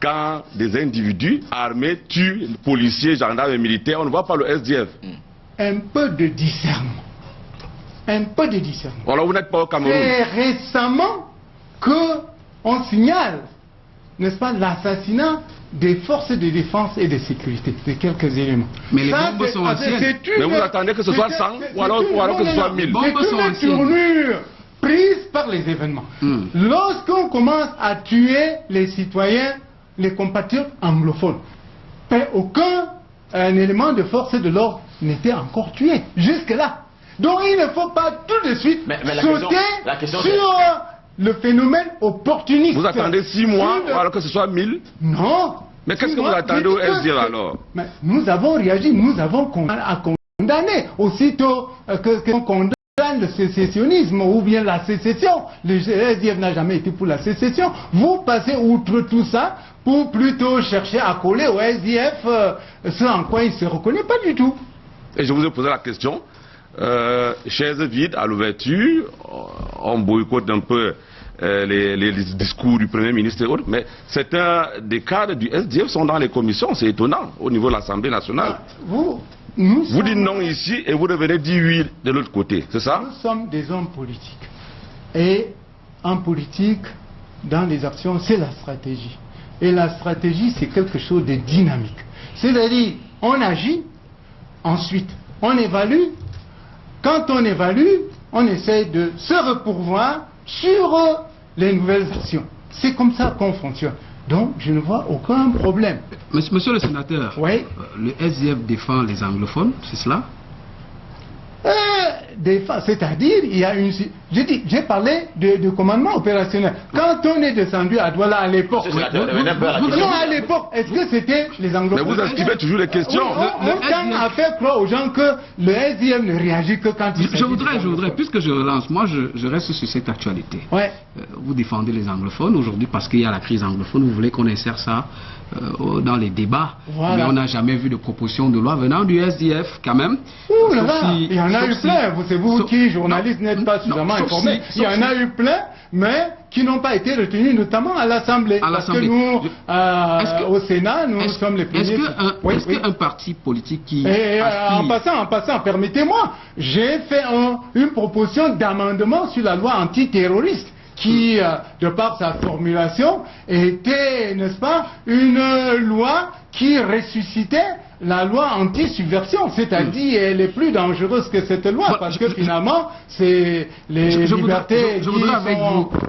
Quand des individus armés tuent policiers, gendarmes et militaires, on ne voit pas le SDF. Un peu de discernement. Un peu de discernement. Alors vous n'êtes pas au Cameroun. C'est récemment qu'on signale, n'est-ce pas, l'assassinat des forces de défense et de sécurité, de quelques éléments. Mais les bombes sont anciennes. Mais vous attendez que ce soit 100 ou alors que ce soit 1000. Les bombes sont anciennes. C'est une tournure prise par les événements. Lorsqu'on commence à tuer les citoyens, les compatriotes anglophones, aucun élément de force de l'ordre n'était encore tué jusque-là. Donc il ne faut pas tout de suite sauter sur le phénomène opportuniste. Vous attendez 6 mois alors que ce soit 1000? Non. Mais qu'est-ce que vous attendez au SDF alors? Mais nous avons réagi, nous avons condamné aussitôt qu'on condamne le sécessionnisme ou bien la sécession. Le SDF n'a jamais été pour la sécession. Vous passez outre tout ça pour plutôt chercher à coller au SDF ce en quoi il ne se reconnaît pas du tout. Et je vous ai posé la question. Chaises vides à l'ouverture, on boycotte un peu les discours du Premier ministre et autres, mais certains des cadres du SDF sont dans les commissions, c'est étonnant, au niveau de l'Assemblée nationale. Vous dites non ici et vous devenez dire oui de l'autre côté, c'est ça? Nous sommes des hommes politiques. Et en politique, dans les actions, c'est la stratégie. Et la stratégie, c'est quelque chose de dynamique. C'est-à-dire, on agit, ensuite, on évalue. Quand on évalue, on essaie de se repourvoir sur les nouvelles actions. C'est comme ça qu'on fonctionne. Donc, je ne vois aucun problème. Monsieur le sénateur, oui. Le SDF défend les anglophones, c'est cela? C'est-à-dire, il y a une... J'ai parlé de commandement opérationnel. Quand on est descendu à Douala à l'époque... Non, à l'époque, est-ce que c'était les anglophones? Mais vous esquivez toujours les questions. On tend à faire croire aux gens que le SDF ne réagit que quand il s'agit... Je voudrais, puisque je relance, moi je reste sur cette actualité. Ouais. Vous défendez les anglophones aujourd'hui parce qu'il y a la crise anglophone, vous voulez qu'on insère ça dans les débats. Voilà. Mais on n'a jamais vu de proposition de loi venant du SDF quand même. Ouh là là, il y en a eu plein. C'est vous qui, journalistes, n'êtes pas suffisamment informés. Il y en a eu plein, mais qui n'ont pas été retenus, notamment à l'Assemblée. Parce que nous, au Sénat, nous sommes les premiers. Est-ce qu'un parti politique qui... En passant, permettez-moi, j'ai fait une proposition d'amendement sur la loi antiterroriste qui, de par sa formulation, était, n'est-ce pas, une loi qui ressuscitait la loi anti-subversion, c'est-à-dire elle est plus dangereuse que cette loi, parce que finalement, c'est les libertés... Je voudrais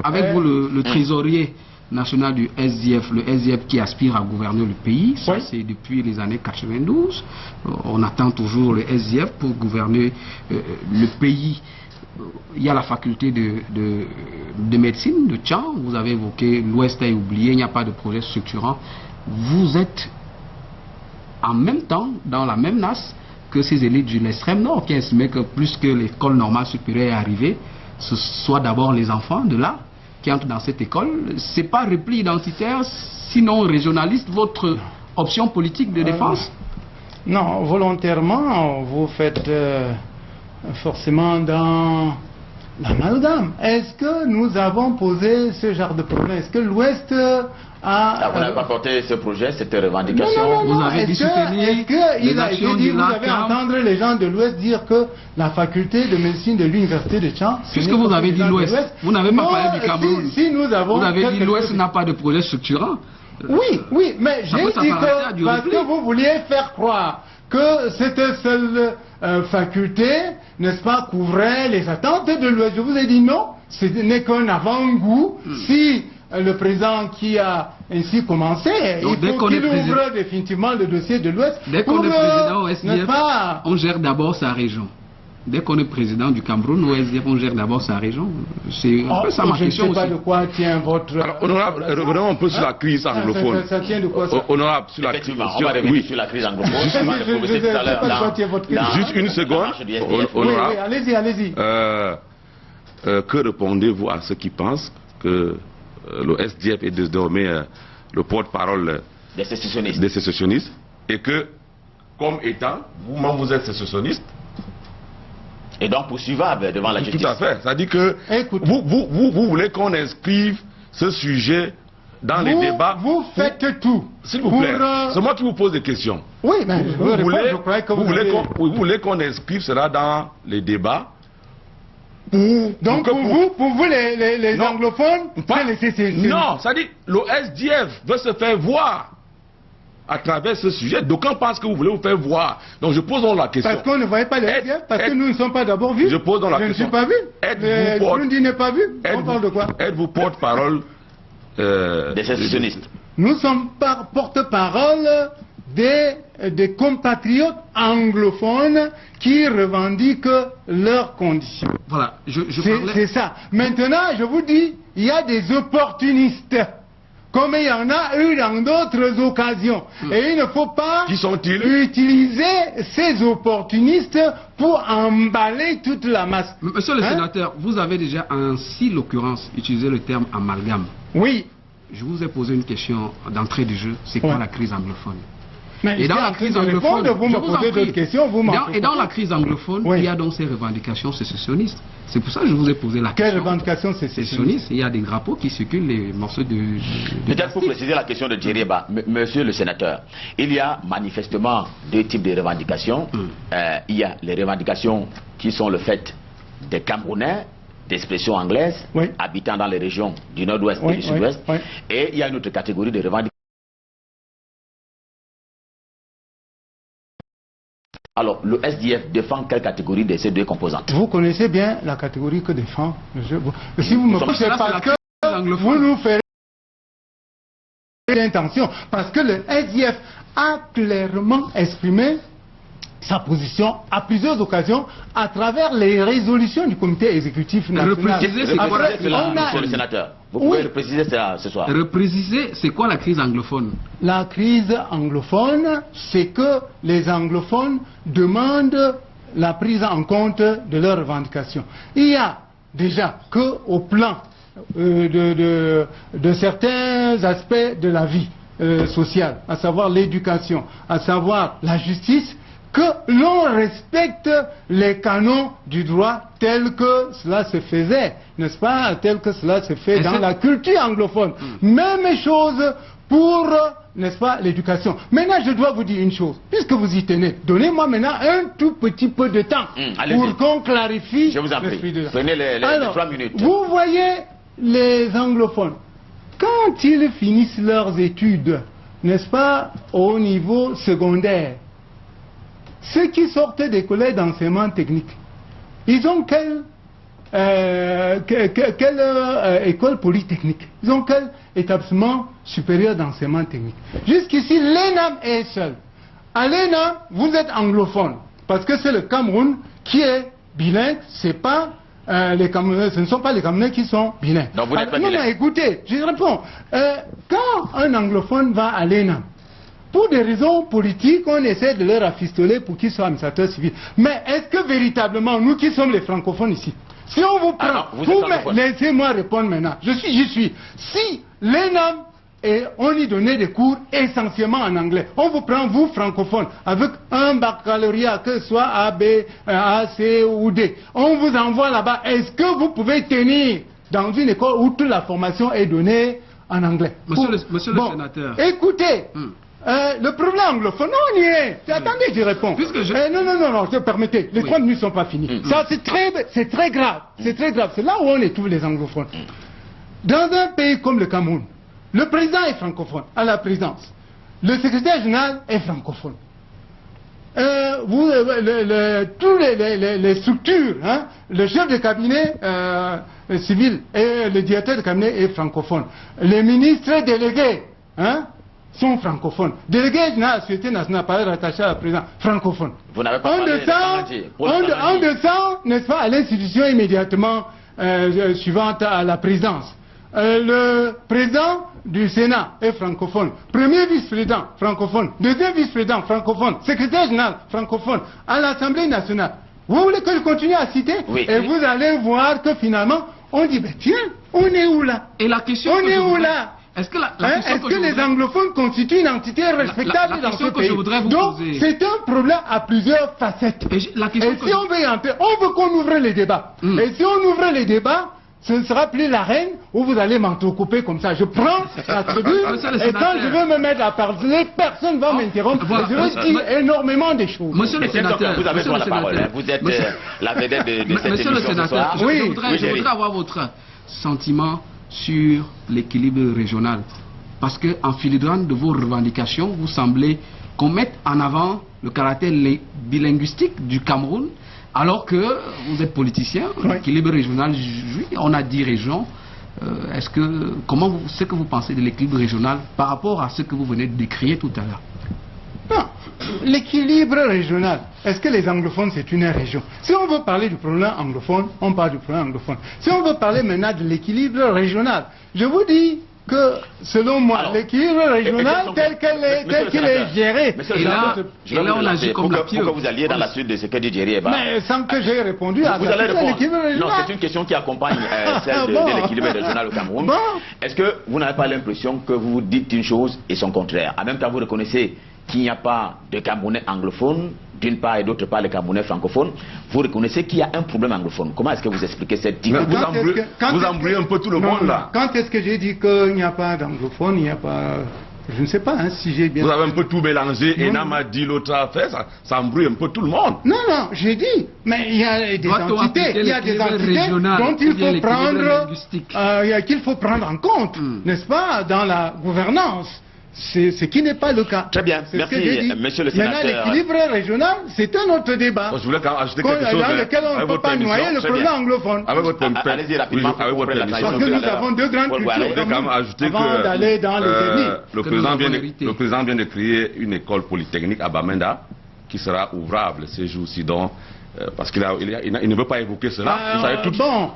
avec vous le trésorier national du SDF, le SDF qui aspire à gouverner le pays, ça c'est depuis les années 92, on attend toujours le SDF pour gouverner le pays. Il y a la faculté de médecine de Tchang, vous avez évoqué l'Ouest est oublié, il n'y a pas de projet structurant. Vous êtes en même temps dans la même nasse que ces élites de l'extrême nord qui estimaient que plus que l'école normale supérieure est arrivée, ce soit d'abord les enfants de là qui entrent dans cette école. C'est pas repli identitaire, sinon régionaliste, votre option politique de défense? Non, volontairement, vous faites forcément dans l'amalgame. Est-ce que nous avons posé ce genre de problème? Est-ce que l'Ouest a... vous n'avez pas porté ce projet, cette revendication? Vous avez dit soutenir les actions du Vous avez entendu les gens de l'Ouest dire que la faculté de médecine de l'université de Tchang... Puisque vous avez dit l'Ouest, vous n'avez pas parlé du Cameroun. Si nous avons... Vous avez dit l'Ouest n'a pas de projet structurant. Oui, mais j'ai dit que parce que vous vouliez faire croire que cette seule faculté, n'est-ce pas, couvrait les attentes de l'Ouest. Je vous ai dit non, ce n'est qu'un avant-goût. Si le président qui a ainsi commencé, donc, il faut qu'il ouvre définitivement le dossier de l'Ouest. Dès qu'on est président au SDF, on gère d'abord sa région. Dès qu'on est président du Cameroun, au SDF, on gère d'abord sa région. C'est un peu ça ma question aussi. Je ne sais pas de quoi tient votre... Alors, honorable, revenons un peu sur la crise anglophone. Ça tient de quoi ça? Honorable, sur la crise... on va revenir sur la crise anglophone. Juste une seconde. Honorable. Oui, allez-y. Que répondez-vous à ceux qui pensent que le SDF est désormais le porte-parole des sécessionnistes et que, comme étant, vous-même vous êtes sécessionniste et donc poursuivable devant la justice? Tout à fait. Ça dit que vous voulez qu'on inscrive ce sujet dans les débats. Vous faites tout. S'il vous plaît. C'est moi qui vous pose des questions. Oui, mais vous voulez qu'on inscrive cela dans les débats. Donc pour vous les anglophones, non, ça dit le SDF veut se faire voir à travers ce sujet. D'aucuns pensent que vous voulez vous faire voir. Donc je pose donc la question. Parce qu'on ne voyait pas les SDF, parce que nous ne sommes pas d'abord vus. Je pose donc la question. Je ne suis pas vu. Burundi n'est pas vu. On parle de quoi? Êtes-vous porte-parole des sécessionnistes? Nous sommes porte-parole des compatriotes anglophones qui revendiquent leurs conditions. Voilà, c'est ça. Maintenant, je vous dis, il y a des opportunistes, comme il y en a eu dans d'autres occasions. Et il ne faut pas utiliser ces opportunistes pour emballer toute la masse. Monsieur le sénateur, vous avez déjà en 6 occurrences utilisé le terme amalgame. Oui. Je vous ai posé une question d'entrée du jeu. C'est quoi la crise anglophone? Mais et dans la crise anglophone, dans la crise anglophone, il y a donc ces revendications sécessionnistes. C'est pour ça que je vous ai posé la question. Quelles revendications sécessionnistes? Il y a des drapeaux qui circulent, les morceaux de peut-être pour préciser la question de Djeriba, monsieur le sénateur, il y a manifestement 2 types de revendications. Il y a les revendications qui sont le fait des Camerounais d'expression anglaise, habitant dans les régions du nord-ouest et du sud-ouest. Et il y a une autre catégorie de revendications. Alors, le SDF défend quelle catégorie de ces 2 composantes? Vous connaissez bien la catégorie que défend. Si vous me poussez pas que vous nous ferez l'intention. Parce que le SDF a clairement exprimé sa position à plusieurs occasions à travers les résolutions du comité exécutif national. Monsieur le sénateur, vous pouvez repréciser ça ce soir. Repréciser, c'est quoi la crise anglophone? La crise anglophone, c'est que les anglophones demandent la prise en compte de leurs revendications. Il y a déjà qu'au plan de certains aspects de la vie sociale, à savoir l'éducation, à savoir la justice, que l'on respecte les canons du droit tels que cela se faisait, n'est-ce pas, tel que cela se fait dans la culture anglophone. Même chose pour, n'est-ce pas, l'éducation. Maintenant, je dois vous dire une chose, puisque vous y tenez, donnez-moi maintenant un tout petit peu de temps pour qu'on clarifie. Je vous en prie, prenez les 3 minutes. Vous voyez, les anglophones, quand ils finissent leurs études, n'est-ce pas, au niveau secondaire, ceux qui sortent des collèges d'enseignement technique, ils ont quelle école polytechnique? Ils ont quel établissement supérieur d'enseignement technique? Jusqu'ici, l'ENAM est seul. À l'ENAM, vous êtes anglophone, parce que c'est le Cameroun qui est bilingue, c'est pas les Camerounais, ce ne sont pas les Camerounais qui sont bilingues. Donc vous n'êtes pas bilingue. Non, écoutez, je réponds. Quand un anglophone va à l'ENAM, pour des raisons politiques, on essaie de leur affistoler pour qu'ils soient administrateurs civils. Mais est-ce que véritablement, nous qui sommes les francophones ici, si on vous prend, laissez-moi répondre maintenant, j'y suis. Si l'ENAM, et on y donnait des cours essentiellement en anglais, on vous prend, vous francophones, avec un baccalauréat, que ce soit A, B, A, C ou D, on vous envoie là-bas, est-ce que vous pouvez tenir dans une école où toute la formation est donnée en anglais? Monsieur le sénateur. Écoutez, le problème anglophone, on y est. Attendez, je réponds. Non, permettez, les 3 minutes ne sont pas finies. Ça, c'est très grave. C'est très grave. C'est là où on est tous les anglophones. Dans un pays comme le Cameroun, Le président est francophone à la présidence. Le secrétaire général est francophone. Tous les structures, hein, le chef de cabinet civil et le directeur de cabinet est francophone. Les ministres délégués, hein, sont francophones. Délégué général de la Société nationale, par rattaché à la présidence, francophone. Vous n'avez pas parlé on descend, n'est-ce pas, à l'institution immédiatement suivante à la présidence. Le président du Sénat est francophone. Premier vice-président, francophone. Deuxième vice-président, francophone. Secrétaire général, francophone. À l'Assemblée nationale. Vous voulez que je continue à citer? Oui. Et vous allez voir que finalement, on dit, ben tiens, on est où là? Et la question on est où là? Est-ce que, est-ce que les anglophones constituent une entité respectable dans ce pays? Donc, c'est un problème à plusieurs facettes. Et si on veut entrer, on veut qu'on ouvre les débats. Et si on ouvre les débats, ce ne sera plus l'arène où vous allez m'entrecouper comme ça. Je prends la tribune et quand je veux me mettre à parler, personne ne va m'interrompre. Je vais dire énormément de choses. Monsieur le sénateur, vous avez la parole. Vous êtes la vedette de cette émission ce soir. Je voudrais avoir votre sentiment sur l'équilibre régional. Parce qu'en filigrane de vos revendications, vous semblez qu'on mette en avant le caractère bilinguistique du Cameroun, alors que vous êtes politicien. Oui. L'équilibre régional, on a 10 régions. Ce que vous pensez de l'équilibre régional par rapport à ce que vous venez de décrire tout à l'heure? Non, l'équilibre régional, est-ce que les anglophones c'est une région? Si on veut parler du problème anglophone, on parle du problème anglophone. Si on veut parler maintenant de l'équilibre régional, je vous dis que selon moi, l'équilibre régional tel qu'il est géré, et là on agit comme la pieuvre. Pourquoi vous alliez dans la suite de ce que dit Jerry? Mais sans que j'ai répondu à l'équilibre régional. Non, c'est une question qui accompagne celle de l'équilibre régional au Cameroun. Est-ce que vous n'avez pas l'impression que vous dites une chose et son contraire? En même temps, vous reconnaissez qu'il n'y a pas de Camerounais anglophones, d'une part, et d'autre part, les Camerounais francophones. Vous reconnaissez qu'il y a un problème anglophone. Comment est-ce que vous expliquez cette différence? Vous embrouillez un peu tout le monde là. Quand est-ce que j'ai dit qu'il n'y a pas d'anglophone, il n'y a pas... Je ne sais pas hein, si j'ai bien... Vous avez un peu tout mélangé, et Nam a dit, l'autre a fait, ça embrouille un peu tout le monde. Non, j'ai dit, mais il y a des entités, dont qu'il faut prendre en compte, n'est-ce pas, dans la gouvernance. Ce qui n'est pas le cas. Très bien, merci monsieur le sénateur. Maintenant, l'équilibre régional, c'est un autre débat. Je voulais quand même ajouter quelque chose. Dans lequel on ne peut pas noyer le problème anglophone. Avec votre permission. Allez-y rapidement. Parce que nous avons deux grandes cultures avant d'aller dans les ennemis. Le président vient de créer une école polytechnique à Bamenda qui sera ouvrable ces jours-ci. Parce qu'il ne veut pas évoquer cela. Vous savez,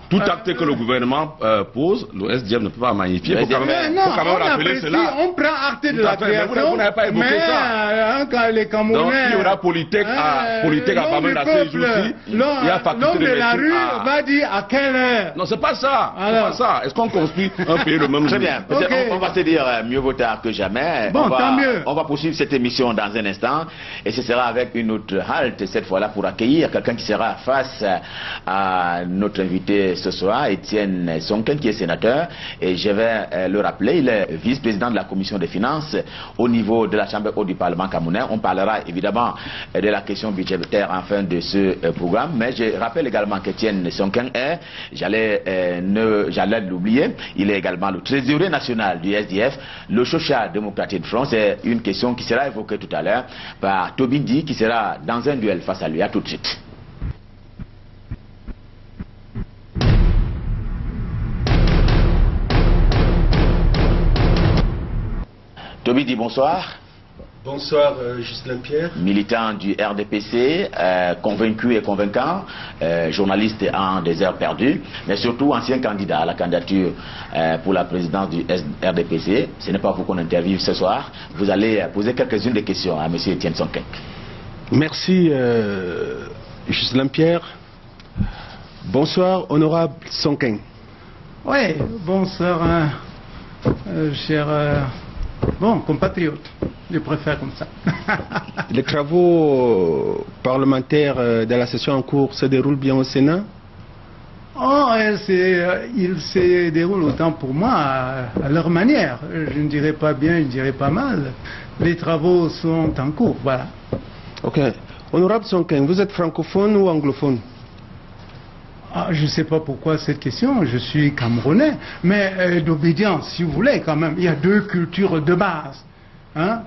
tout acte que le gouvernement pose, le SDF ne peut pas magnifier. Il faut quand même rappeler cela. On prend acte de la création. Vous n'avez pas évoqué ça. Les Camerounais... Donc, il y aura politique à Bamenda ces jours-ci. L'homme de la rue va dire à quelle heure. Non, c'est pas ça. Est-ce qu'on construit un pays le même jour? Très bien. On va se dire mieux vaut tard que jamais. Bon, tant mieux. On va poursuivre cette émission dans un instant. Et ce sera avec une autre halte, cette fois-là, pour accueillir quelqu'un qui sera face à notre invité ce soir, Étienne Sonken, qui est sénateur, et je vais le rappeler, il est vice-président de la commission des finances au niveau de la Chambre haute du Parlement camerounais. On parlera évidemment de la question budgétaire en fin de ce programme, mais je rappelle également qu'Étienne Sonken est, j'allais l'oublier, il est également le trésorier national du SDF, le Social Democratic Front. C'est une question qui sera évoquée tout à l'heure par Tobindi, qui sera dans un duel face à lui. À tout de suite. Tobindi, bonsoir. Bonsoir, Ghislain Pierre. Militant du RDPC, convaincu et convaincant, journaliste en des heures perdues, mais surtout ancien candidat à la candidature pour la présidence du RDPC. Ce n'est pas vous qu'on interviewe ce soir. Vous allez poser quelques-unes des questions à M. Étienne Sonken. Merci, Ghislain Pierre. Bonsoir, honorable Sonken. Oui, bonsoir, cher... Bon, compatriote, je préfère comme ça. Les travaux parlementaires de la session en cours se déroulent bien au Sénat? Ils se déroulent autant pour moi à leur manière. Je ne dirais pas bien, je ne dirais pas mal. Les travaux sont en cours, voilà. Ok. Honorable Sonken, vous êtes francophone ou anglophone? Je ne sais pas pourquoi cette question, je suis Camerounais, mais d'obédience, si vous voulez, quand même. Il y a deux cultures de base, hein,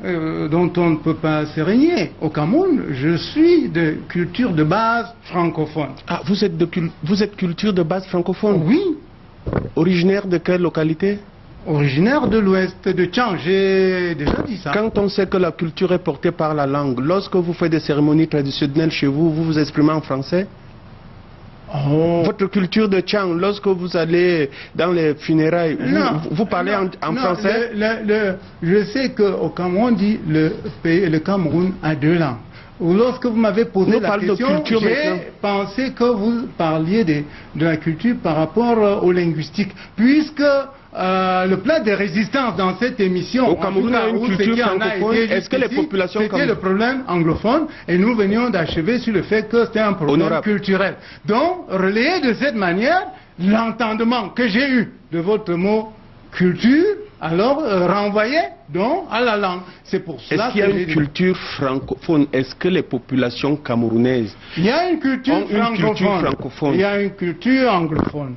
dont on ne peut pas se régner. Au Cameroun, je suis de culture de base francophone. Ah, vous êtes culture de base francophone? Oui. Originaire de quelle localité? Originaire de l'ouest de Tchang, j'ai déjà dit ça. Quand on sait que la culture est portée par la langue, lorsque vous faites des cérémonies traditionnelles chez vous, vous vous exprimez en français? Votre culture de Tchang, lorsque vous allez dans les funérailles, vous parlez en français? Je sais qu'au Cameroun, on dit le Cameroun a deux langues. Lorsque vous m'avez posé la question, j'ai pensé que vous parliez de la culture par rapport au linguistique, puisque le plat de résistance dans cette émission, au Cameroun, a une culture francophone. Est-ce que les populations c'était le problème anglophone, et nous venions d'achever sur le fait que c'était un problème culturel. Donc, relayé de cette manière, l'entendement que j'ai eu de votre mot culture, alors renvoyé donc à la langue. C'est pour cela qu'il y a une culture francophone. Est-ce que les populations camerounaises il y a une culture francophone. Il y a une culture anglophone.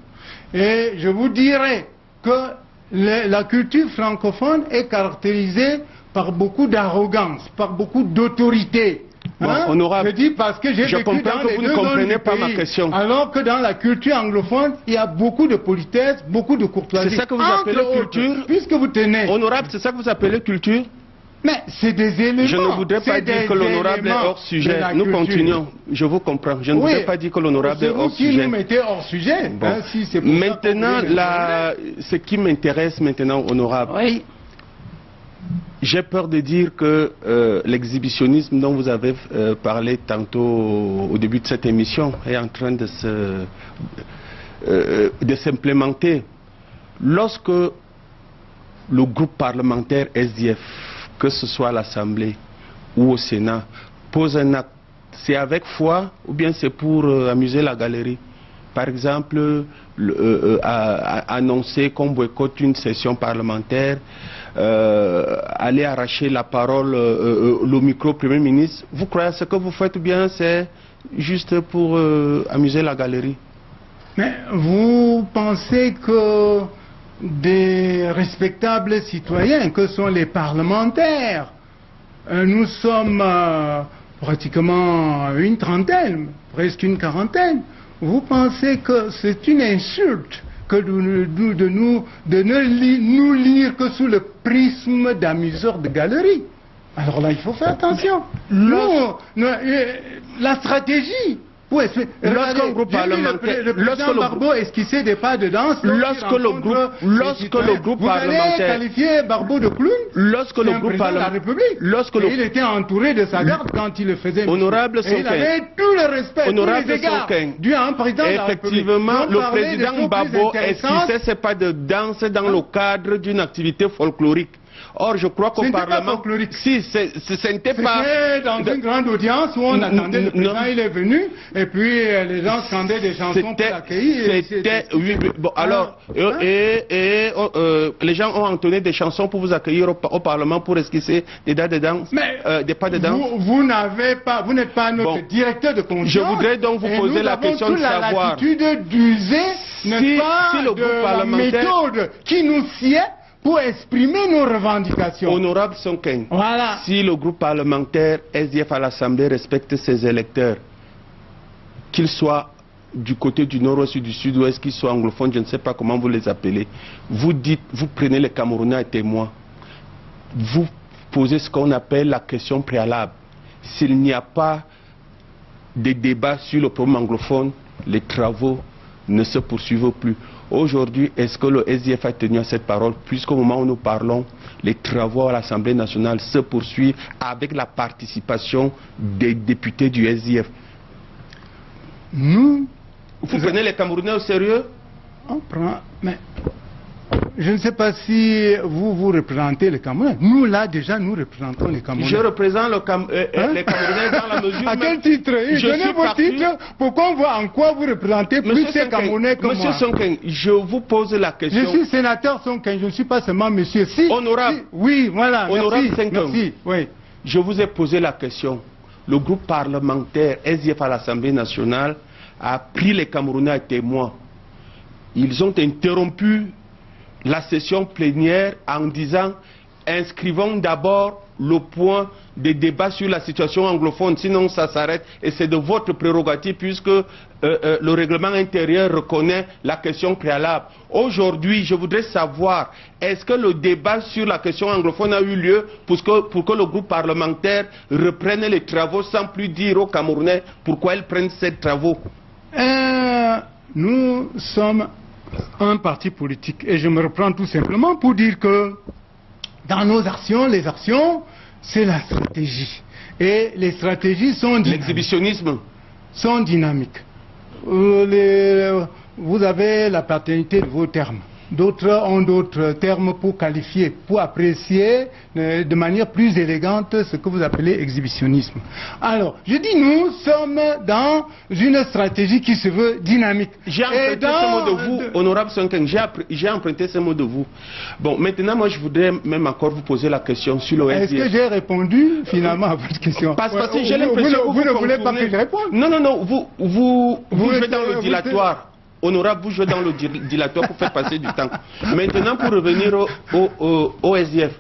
Et je vous dirais que la culture francophone est caractérisée par beaucoup d'arrogance, par beaucoup d'autorité. Honorable, je dis parce que j'ai vécu comprends que vous ne comprenez pas ma question. Alors que dans la culture anglophone, il y a beaucoup de politesse, beaucoup de courtoisie. C'est ça que vous appelez culture? Puisque vous tenez. Honorable, c'est ça que vous appelez culture? Mais c'est des éléments. Je ne voudrais pas dire que l'honorable est hors sujet. Nous continuons. Je vous comprends. Je ne voudrais pas dire que l'honorable est hors sujet. C'est vous qui nous mettez hors sujet. Bon. Hein, si c'est pour maintenant, ce qui m'intéresse maintenant, honorable. Oui. J'ai peur de dire que l'exhibitionnisme dont vous avez parlé tantôt au début de cette émission est en train de s'implémenter. Lorsque le groupe parlementaire SDF, que ce soit à l'Assemblée ou au Sénat, pose un acte, c'est avec foi ou bien c'est pour amuser la galerie? Par exemple, annoncer qu'on boycotte une session parlementaire, aller arracher la parole, le micro au Premier ministre. Vous croyez ce que vous faites ou bien c'est juste pour amuser la galerie? Mais vous pensez que des respectables citoyens que sont les parlementaires, nous sommes pratiquement une trentaine, presque une quarantaine. Vous pensez que c'est une insulte que de nous lire que sous le prisme d'amuseurs de galerie? Alors là, il faut faire attention. La stratégie. Lorsqu'un groupe parlementaire, le président Barbeau esquissait des pas de danse. Lorsque le groupe vous parlementaire, allez qualifier Barbeau de clown. Lorsque le groupe parlementaire, il était entouré de sa garde quand il le faisait. Honorable Sonkin, il avait tout le respect, honorable tous les égards dû à un président de la République. Effectivement, le président Barbeau esquissait ses pas de danse dans le cadre d'une activité folklorique. Or, je crois qu'au Parlement, si, c'était pas... C'était dans une grande audience où on attendait le président, il est venu, et puis les gens scandaient des chansons pour l'accueillir. Oui, bon, alors, les gens ont entonné des chansons pour vous accueillir au Parlement pour esquisser des dates de danse, des pas de danse. Vous n'êtes pas notre directeur de conscience. Je voudrais donc vous poser la question de savoir... Nous avons toute la latitude d'user, n'est-ce pas, de la méthode qui nous sied pour exprimer nos revendications. Honorable Sonkin, voilà. Si le groupe parlementaire SDF à l'Assemblée respecte ses électeurs, qu'ils soient du côté du nord-ouest ou du sud-ouest, qu'ils soient anglophones, je ne sais pas comment vous les appelez, vous prenez les Camerounais à témoin, vous posez ce qu'on appelle la question préalable. S'il n'y a pas de débat sur le problème anglophone, les travaux ne se poursuivent plus. Aujourd'hui, est-ce que le SDF a tenu à cette parole, puisqu'au moment où nous parlons, les travaux à l'Assemblée nationale se poursuivent avec la participation des députés du SDF? Vous prenez les Camerounais au sérieux? On prend, mais je ne sais pas si vous représentez les Camerounais. Nous, là, déjà, nous représentons les Camerounais. Je représente les Camerounais dans la mesure... À quel titre? Donnez vos titres pour qu'on voit en quoi vous représentez plus ces Camerounais que moi. Monsieur Sonkin, je vous pose la question. Je suis sénateur Sonkin, je ne suis pas seulement monsieur. Honorable. Oui, voilà, Honorable merci. Oui. Je vous ai posé la question. Le groupe parlementaire SDF à l'Assemblée nationale a pris les Camerounais à témoin. Ils ont interrompu la session plénière en disant inscrivons d'abord le point de débat sur la situation anglophone, sinon ça s'arrête et c'est de votre prérogative puisque le règlement intérieur reconnaît la question préalable. Aujourd'hui, je voudrais savoir, est-ce que le débat sur la question anglophone a eu lieu pour que le groupe parlementaire reprenne les travaux sans plus dire aux Camerounais pourquoi ils prennent ces travaux? Nous sommes un parti politique et je me reprends tout simplement pour dire que dans nos actions, les actions, c'est la stratégie. Et les stratégies sont dynamiques. L'exhibitionnisme sont dynamiques. Vous avez la paternité de vos termes. D'autres ont d'autres termes pour qualifier, pour apprécier de manière plus élégante ce que vous appelez exhibitionnisme. Alors, je dis nous sommes dans une stratégie qui se veut dynamique. J'ai emprunté ce mot de vous, honorable Sonkeng, j'ai emprunté ce mot de vous. Bon, maintenant, moi, je voudrais même encore vous poser la question sur le SDF. Est-ce que j'ai répondu finalement à votre question? Parce que j'ai l'impression que vous ne voulez pas que je réponde? Non, non, non, vous jouez dans le dilatoire. Honorable, vous jouez dans le dilatoire pour faire passer du temps. Maintenant, pour revenir au SDF.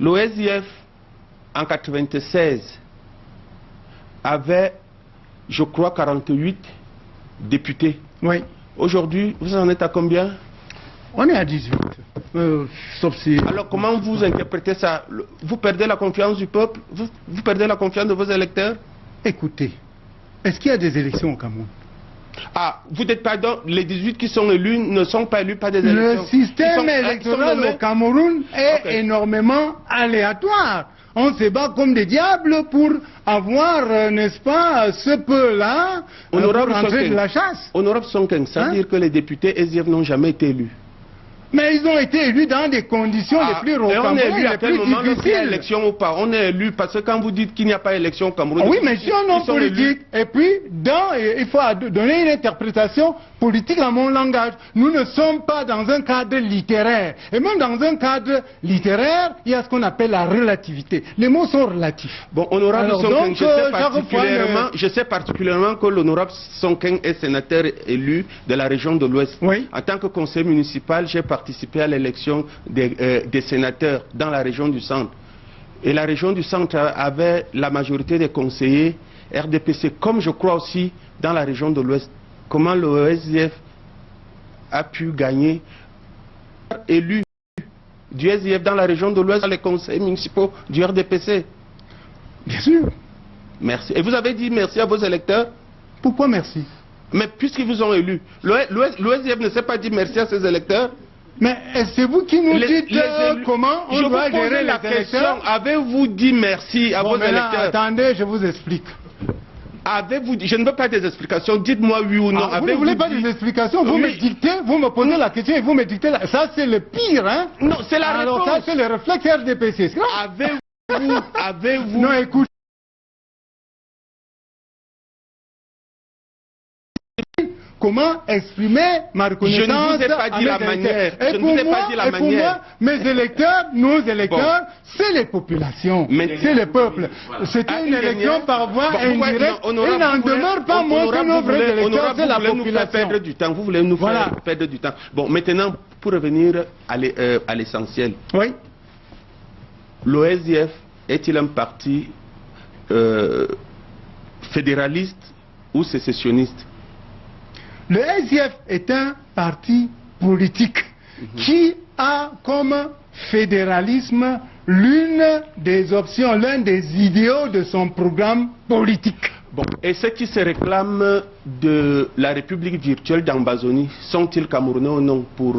Le SDF, en 1996, avait, je crois, 48 députés. Oui. Aujourd'hui, vous en êtes à combien? On est à 18. Sauf si... Alors, comment vous interprétez ça? Vous perdez la confiance du peuple? Vous perdez la confiance de vos électeurs? Écoutez, est-ce qu'il y a des élections au Cameroun? Ah, vous dites pardon, les 18 qui sont élus ne sont pas élus par des élections. Le système électoral au Cameroun est énormément aléatoire. On se bat comme des diables pour avoir, n'est-ce pas, ce peu-là pour rentrer de la chasse. Honorable Sonkeng, ça veut dire que les députés SDF n'ont jamais été élus. Mais ils ont été élus dans des conditions les plus rocambolesques, les plus difficiles. À quel moment il y a élection ou pas? On est élu parce que quand vous dites qu'il n'y a pas élection au Cameroun... Oui, mais c'est un homme politique. Et puis, il faut donner une interprétation politique à mon langage. Nous ne sommes pas dans un cadre littéraire. Et même dans un cadre littéraire, il y a ce qu'on appelle la relativité. Les mots sont relatifs. Bon, honorable Sonkeng, je sais particulièrement que l'honorable Sonkeng est sénateur élu de la région de l'Ouest. Oui. En tant que conseiller municipal, j'ai participé à l'élection des sénateurs dans la région du Centre. Et la région du Centre avait la majorité des conseillers RDPC, comme je crois aussi dans la région de l'Ouest. Comment le SDF a pu gagner élu du SDF dans la région de l'Ouest, les conseillers municipaux du RDPC? Bien sûr. Merci. Et vous avez dit merci à vos électeurs? Pourquoi merci? Mais puisqu'ils vous ont élu, le SDF ne s'est pas dit merci à ses électeurs? Mais c'est vous qui nous dites comment on doit gérer la question. Avez-vous dit merci à vos électeurs? Attendez, je vous explique. Avez-vous dit, je ne veux pas des explications, dites-moi oui ou non. Vous ne voulez pas des explications, vous me dictez, vous me posez la question et vous me dictez. Ça c'est le pire, hein? Non, c'est la réponse. Alors ça c'est le réflexe RDPC. Avez-vous... Non, écoute. Comment exprimer ma reconnaissance? Je ne vous ai pas dit la manière. Et pour moi, mes électeurs, nos électeurs, c'est les populations, c'est le peuple. C'était une élection par voie indirecte. Il n'en demeure pas moins que nos vrais électeurs, c'est la population. Vous voulez nous faire perdre du temps. Bon, maintenant, pour revenir à l'essentiel. Oui. Le SDF est-il un parti fédéraliste ou sécessionniste? Le SDF est un parti politique qui a comme fédéralisme l'une des options, l'un des idéaux de son programme politique. Bon, et ceux qui se réclament de la République virtuelle d'Ambazonie, sont-ils camerounais ou non pour...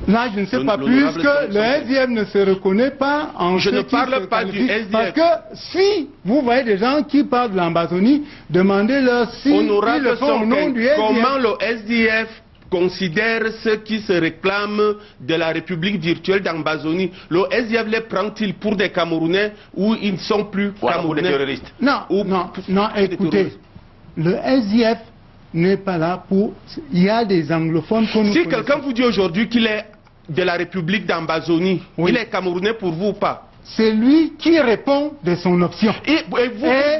Là, je ne sais pas, puisque le SDF ne se reconnaît pas en... Je ne parle pas du SDF. Parce que si vous voyez des gens qui parlent de l'Ambazonie, demandez-leur si ils le font au nom du SDF. Comment le SDF considère ceux qui se réclament de la République virtuelle d'Ambazonie? Le SDF les prend-il pour des Camerounais ou ils ne sont plus Camerounais? Des terroristes? Non, écoutez, le SDF n'est pas là pour... Il y a des anglophones qu'on nous... Si quelqu'un vous dit aujourd'hui qu'il est de la République d'Ambazonie, il est Camerounais pour vous ou pas? c'est lui qui répond de son option. Et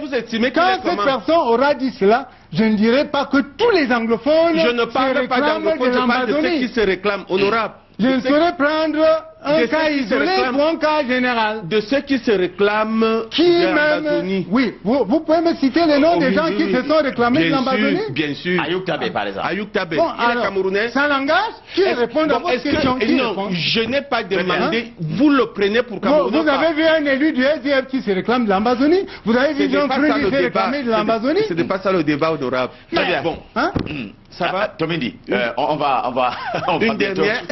vous estimez que quand cette personne aura dit cela, je ne dirai pas que tous les anglophones je ne parle pas d'anglophones, je parle de ceux qui se réclament, honorable. Je ne saurais prendre un cas isolé ou un cas général. De ceux qui se réclament de l'Amazonie. Oui, vous pouvez me citer les noms des gens qui se sont réclamés de l'Amazonie? Bien sûr. Ayuk Tabé, par exemple. Ayuk Tabé, bon, il est camerounais. Ça l'engage? Qui répond à votre question? Non, je n'ai pas demandé. Vous le prenez pour camerounais. Vous avez vu un élu du SDF qui se réclame de l'Amazonie? Vous avez vu Jean Fruit qui se réclame de l'Amazonie? Ce n'est pas ça le débat, honorable. Très bien. Bon. Ça va? Tomindi, on va une dernière.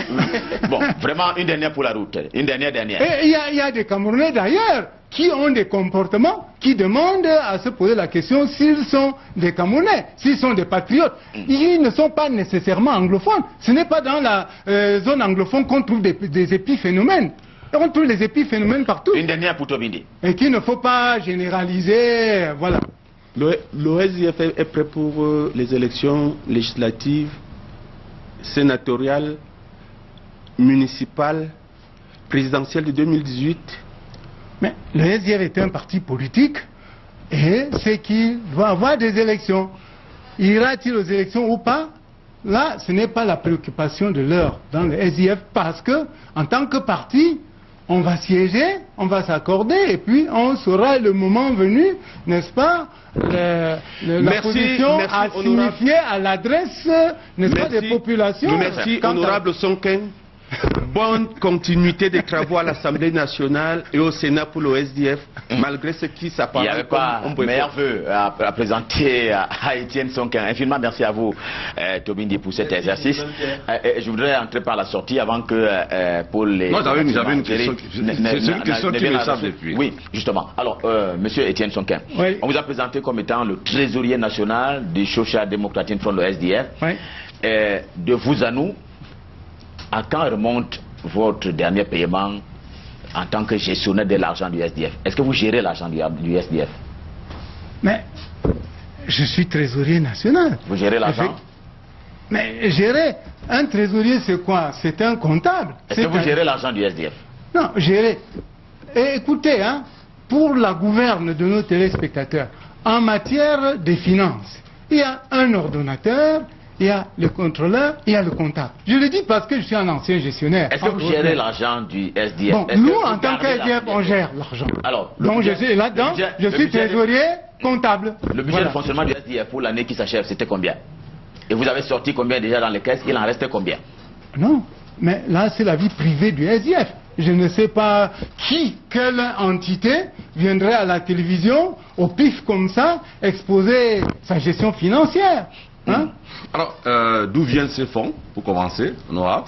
Bon, vraiment une dernière pour la route. Une dernière. Et il y a des Camerounais d'ailleurs qui ont des comportements qui demandent à se poser la question s'ils sont des Camerounais, s'ils sont des patriotes. Ils ne sont pas nécessairement anglophones. Ce n'est pas dans la zone anglophone qu'on trouve des épiphénomènes. On trouve les épiphénomènes partout. Une dernière pour Tomindi. Et qu'il ne faut pas généraliser, voilà. L'OSIF est prêt pour les élections législatives, sénatoriales, municipales, présidentielles de 2018. Mais le SDF est un parti politique et c'est qu'il doit avoir des élections. Ira-t-il aux élections ou pas? Là, ce n'est pas la préoccupation de l'heure dans le SDF parce que, en tant que parti, on va siéger, on va s'accorder et puis on saura le moment venu, n'est-ce pas, la position à signifier à l'adresse, n'est-ce pas, des populations. Merci, honorable Sonken. Bonne continuité des travaux à l'Assemblée nationale et au Sénat pour le SDF, malgré ce qui s'apparente. Il n'y avait pas meilleur vœu à présenter à Étienne Sonken. Infiniment merci à vous, Tobindi, pour cet exercice. Je voudrais entrer par la sortie avant que Paul... Non, j'avais une question. C'est une question qui me sort depuis. Oui, justement. Alors, monsieur Étienne Sonken, oui. On vous a présenté comme étant le trésorier national du Social Democratic Front, le SDF. Oui. De vous à nous, à quand remonte votre dernier paiement en tant que gestionnaire de l'argent du SDF? Est-ce que vous gérez l'argent du SDF? Mais je suis trésorier national. Vous gérez l'argent? Mais gérer un trésorier, c'est quoi? C'est un comptable. Est-ce que vous gérez l'argent du SDF? Non, gérer. Et écoutez, hein, pour la gouverne de nos téléspectateurs, en matière de finances, il y a un ordonnateur, il y a le contrôleur, il y a le comptable. Je le dis parce que je suis un ancien gestionnaire. Est-ce que vous gérez l'argent du SDF? Bon, nous, en tant qu'SDF, on gère l'argent. Alors, donc je suis là-dedans, je suis trésorier comptable. Le budget de fonctionnement du SDF pour l'année qui s'achève, c'était combien? Et vous avez sorti combien déjà dans les caisses? Il en restait combien? Non, mais là, c'est la vie privée du SDF. Je ne sais pas quelle entité viendrait à la télévision, au pif comme ça, exposer sa gestion financière. Hein? Alors, d'où viennent ces fonds, pour commencer, honorable?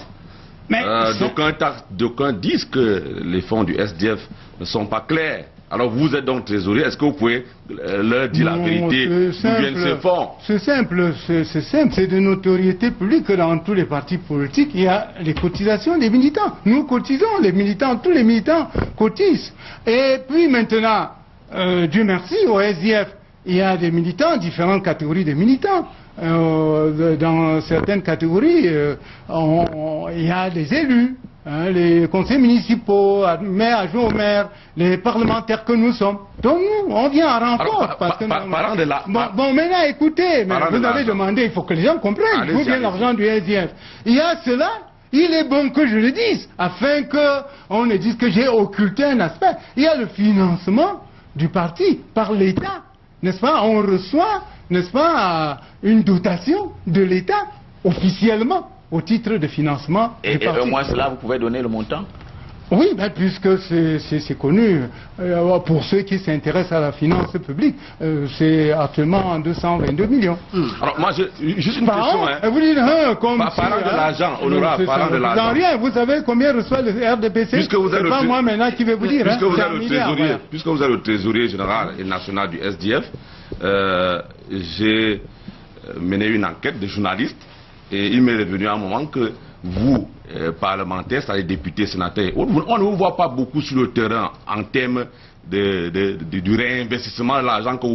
D'aucuns disent que les fonds du SDF ne sont pas clairs. Alors, vous êtes donc trésorier, est-ce que vous pouvez leur dire la vérité? D'où viennent ces fonds? C'est simple, c'est de notoriété publique que dans tous les partis politiques, il y a les cotisations des militants. Nous cotisons, les militants, tous les militants cotisent. Et puis maintenant, Dieu merci, au SDF, il y a des militants, différentes catégories de militants. Dans certaines catégories, il y a des élus, hein, les conseils municipaux, maires, adjoints au maire, les parlementaires que nous sommes. Donc nous, on vient en renfort. Parlant de la... Bon, maintenant, écoutez, vous avez demandé, il faut que les gens comprennent d'où vient l'argent du SDF. Il y a cela, il est bon que je le dise, afin qu'on ne dise que j'ai occulté un aspect. Il y a le financement du parti par l'État, n'est-ce pas? On reçoit, n'est-ce pas, une dotation de l'État officiellement au titre de financement du parti. Et au moins cela, vous pouvez donner le montant? Oui, ben, puisque c'est connu, pour ceux qui s'intéressent à la finance publique, c'est actuellement 222 millions. Alors moi, juste une question. Hein. Vous dites, comme parlant de l'argent, honorable, parlant de l'argent. Rien, vous savez combien reçoit le RDPC? C'est pas moi maintenant qui vais vous dire. Puisque vous êtes le trésorier général et national du SDF, j'ai mené une enquête de journaliste et il m'est revenu à un moment que vous, parlementaires, c'est-à-dire députés, sénateurs, on ne vous voit pas beaucoup sur le terrain en termes du réinvestissement de l'argent que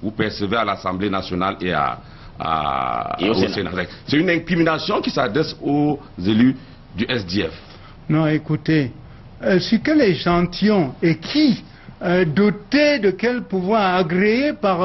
vous percevez à l'Assemblée nationale et au Sénat. C'est une incrimination qui s'adresse aux élus du SDF. Non, écoutez, sur quel échantillon et qui, doté de quel pouvoir, agréé par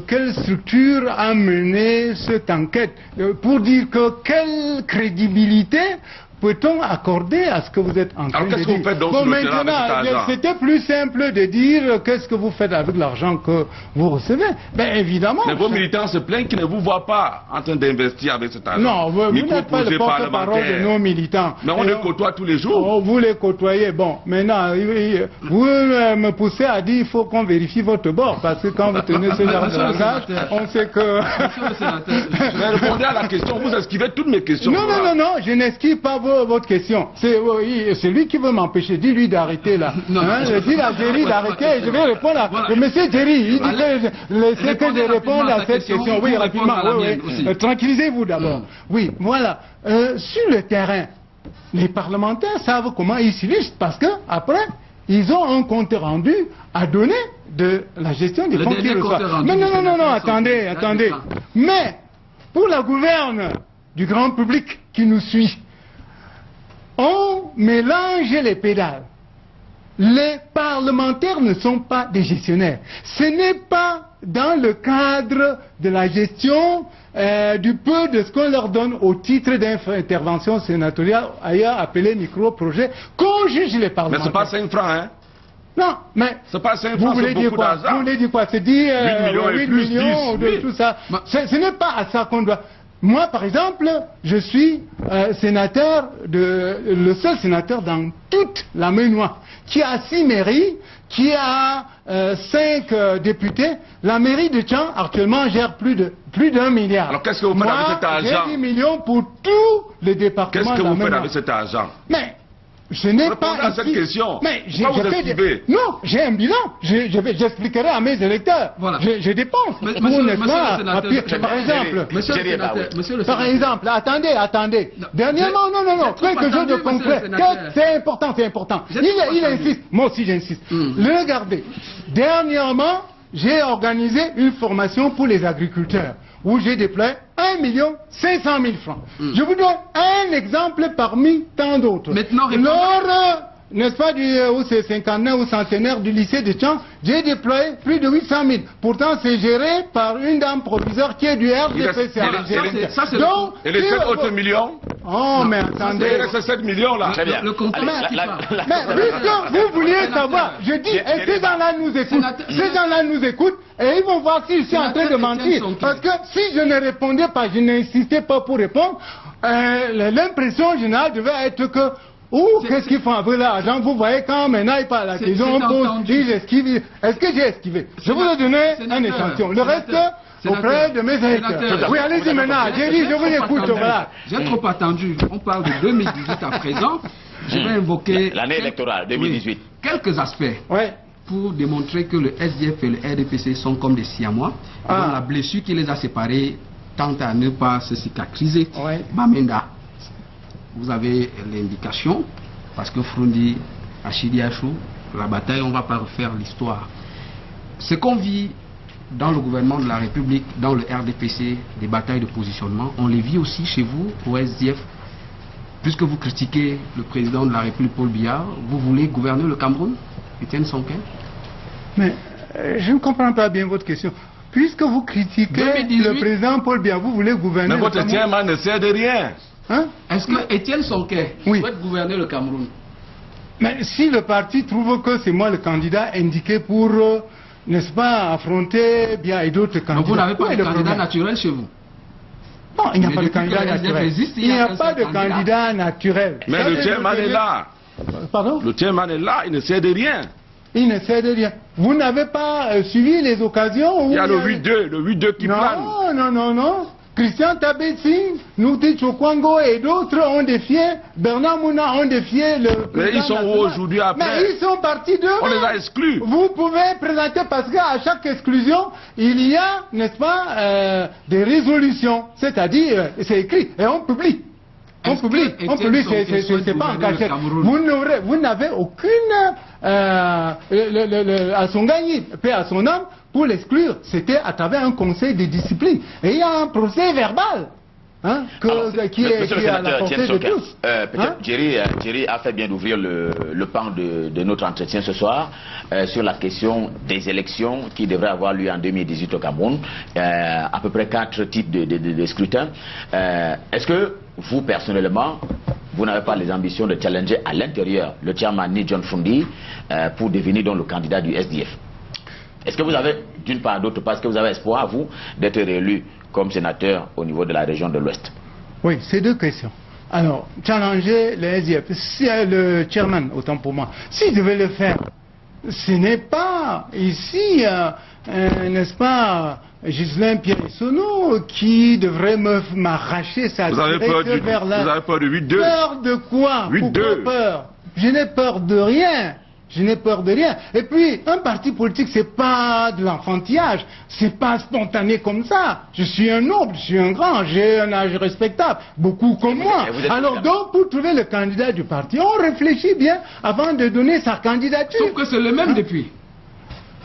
quelle structure a mené cette enquête, pour dire que quelle crédibilité peut-on accorder à ce que vous êtes en train de dire? Alors qu'est-ce que vous faites donc sur le terrain avec cet argent? C'était plus simple de dire qu'est-ce que vous faites avec l'argent que vous recevez. Ben évidemment. Mais vos militants se plaignent qu'ils ne vous voient pas en train d'investir avec cet argent. Non, vous n'êtes pas le porte-parole de nos militants. Mais on les côtoie tous les jours. Oh, vous les côtoyez. Bon, maintenant, vous me poussez à dire qu'il faut qu'on vérifie votre bord, parce que quand vous tenez ce genre de langage, on sait que... Mais répondez à la question, vous esquivez toutes mes questions. Non, je n'esquive pas votre question. C'est lui qui veut m'empêcher. Dis-lui d'arrêter là. Je dis à Jerry d'arrêter. Je vais répondre à... Voilà. Monsieur Jerry, il dit que laissez que je réponde à cette question. Oui, rapidement. Tranquillisez-vous d'abord. Oui, voilà. Sur le terrain, les parlementaires savent comment ils s'illustrent parce que après, ils ont un compte rendu à donner de la gestion des fonds qu'ils reçoivent. Non, attendez. Mais pour la gouverne du grand public qui nous suit, on mélange les pédales. Les parlementaires ne sont pas des gestionnaires. Ce n'est pas dans le cadre de la gestion du peu de ce qu'on leur donne au titre d'intervention sénatoriale, ailleurs appelé micro-projet, qu'on juge les parlementaires. Mais c'est pas 5 francs, hein? Non, mais... C'est pas 5 francs, c'est beaucoup d'argent. Vous voulez dire quoi? C'est dire 8 millions de tout ça. Ce n'est pas à ça qu'on doit... Moi, par exemple, je suis sénateur, le seul sénateur dans toute la Maine-Noire, qui a 6 mairies, qui a 5 députés. La mairie de Tchang, actuellement, gère plus d'1 milliard. Alors, qu'est-ce que vous faites avec cet argent? J'ai 10 millions pour tous les départements. Qu'est-ce que vous faites avec cet argent? Mais je n'ai pas à cette question. Mais Non, j'ai un bilan. J'expliquerai à mes électeurs. Voilà. Je dépense. Par exemple, attendez. Dernièrement, non, quelque chose de concret. C'est important. Il insiste. Moi aussi, j'insiste. Regardez. Dernièrement, j'ai organisé une formation pour les agriculteurs où j'ai déployé 1 500 000 francs. Je vous donne un exemple parmi tant d'autres. Maintenant, n'est-ce pas, où c'est 59 ou centenaire du lycée de Tchang, j'ai déployé plus de 800 000. Pourtant, c'est géré par une dame provisoire qui est du RDPC. Et les 7 autres millions? Oh, mais attendez. Il reste 7 millions là. Très bien. Le compte. Mais puisque vous vouliez savoir, je dis, et ces gens-là nous écoutent, et ils vont voir si je suis en train de mentir. Parce que si je ne répondais pas, je n'insistais pas pour répondre, l'impression générale devait être que qu'est-ce qu'ils font avec l'argent? Vous voyez, quand maintenant il parle à la question, on pose, ils esquivent. Est-ce que j'ai esquivé? Je vous ai donné un échantillon. Le reste, auprès de mes électeurs. Oui, allez-y maintenant. J'ai dit, je vous écoute. Voilà. J'ai trop attendu. On parle de 2018 à présent. Je vais invoquer... L'année électorale, 2018. Quelques aspects. Pour démontrer que le SDF et le RDPC sont comme des siamois. La blessure qui les a séparés tente à ne pas se cicatriser. Bamenda. Vous avez l'indication, parce que Frundi, Achidi Achou, la bataille, on ne va pas refaire l'histoire. Ce qu'on vit dans le gouvernement de la République, dans le RDPC, des batailles de positionnement, on les vit aussi chez vous, au SDF. Puisque vous critiquez le président de la République, Paul Biya, vous voulez gouverner le Cameroun, Étienne Sonké? Mais je ne comprends pas bien votre question. Puisque vous critiquez le président Paul Biya, vous voulez gouverner le Cameroun? Mais votre chairman ne sert de rien. Est-ce que Étienne Sonké souhaite gouverner le Cameroun? Mais si le parti trouve que c'est moi le candidat indiqué pour, n'est-ce pas, affronter Biya et d'autres candidats. Donc vous n'avez pas de candidat naturel chez vous? Non, il n'y a pas de candidat naturel. Il n'y a pas de candidat naturel. Mais le chairman est là. Pardon? Le chairman est là, il ne sert de rien. Il ne sert de rien. Vous n'avez pas suivi les occasions où... Il y a le 8-2 qui plane. Non. Christian Tabetsing, Nouti Chokwango et d'autres ont défié, Bernard Mouna ont défié le président. Mais ils sont où aujourd'hui après? Mais ils sont partis d'eux. On les a exclus. Vous pouvez présenter, parce qu'à chaque exclusion, il y a, n'est-ce pas, des résolutions. C'est-à-dire, c'est écrit et on publie. On publie, c'est pas en cachette. Vous n'avez aucune, à son gagné, paix à son âme, pour l'exclure. C'était à travers un conseil de discipline. Et il y a un procès verbal. hein, qui est à la portée de tous. Peut-être Jerry a fait bien d'ouvrir le pan de notre entretien ce soir sur la question des élections qui devraient avoir lieu en 2018 au Cameroun. À peu près 4 types de scrutins. Est-ce que vous, personnellement, vous n'avez pas les ambitions de challenger à l'intérieur le chairman Ni John Fundi pour devenir donc le candidat du SDF? Est-ce que vous avez, d'une part ou d'autre part, est-ce que vous avez espoir, vous, d'être réélu comme sénateur au niveau de la région de l'Ouest? Oui, c'est 2 questions. Alors, challenger le SDF, si le chairman, autant pour moi, s'il devait le faire, ce n'est pas ici, n'est-ce pas, Ghislain Pierre-Sono qui devrait m'arracher sa directe vers la... Vous avez peur de 8-2? Peur de quoi? Pourquoi peur? Je n'ai peur de rien. Je n'ai peur de rien. Et puis, un parti politique, c'est pas de l'enfantillage. C'est pas spontané comme ça. Je suis un noble, je suis un grand, j'ai un âge respectable. Beaucoup comme moi. Alors donc, pour trouver le candidat du parti, on réfléchit bien avant de donner sa candidature. Sauf que c'est le même depuis.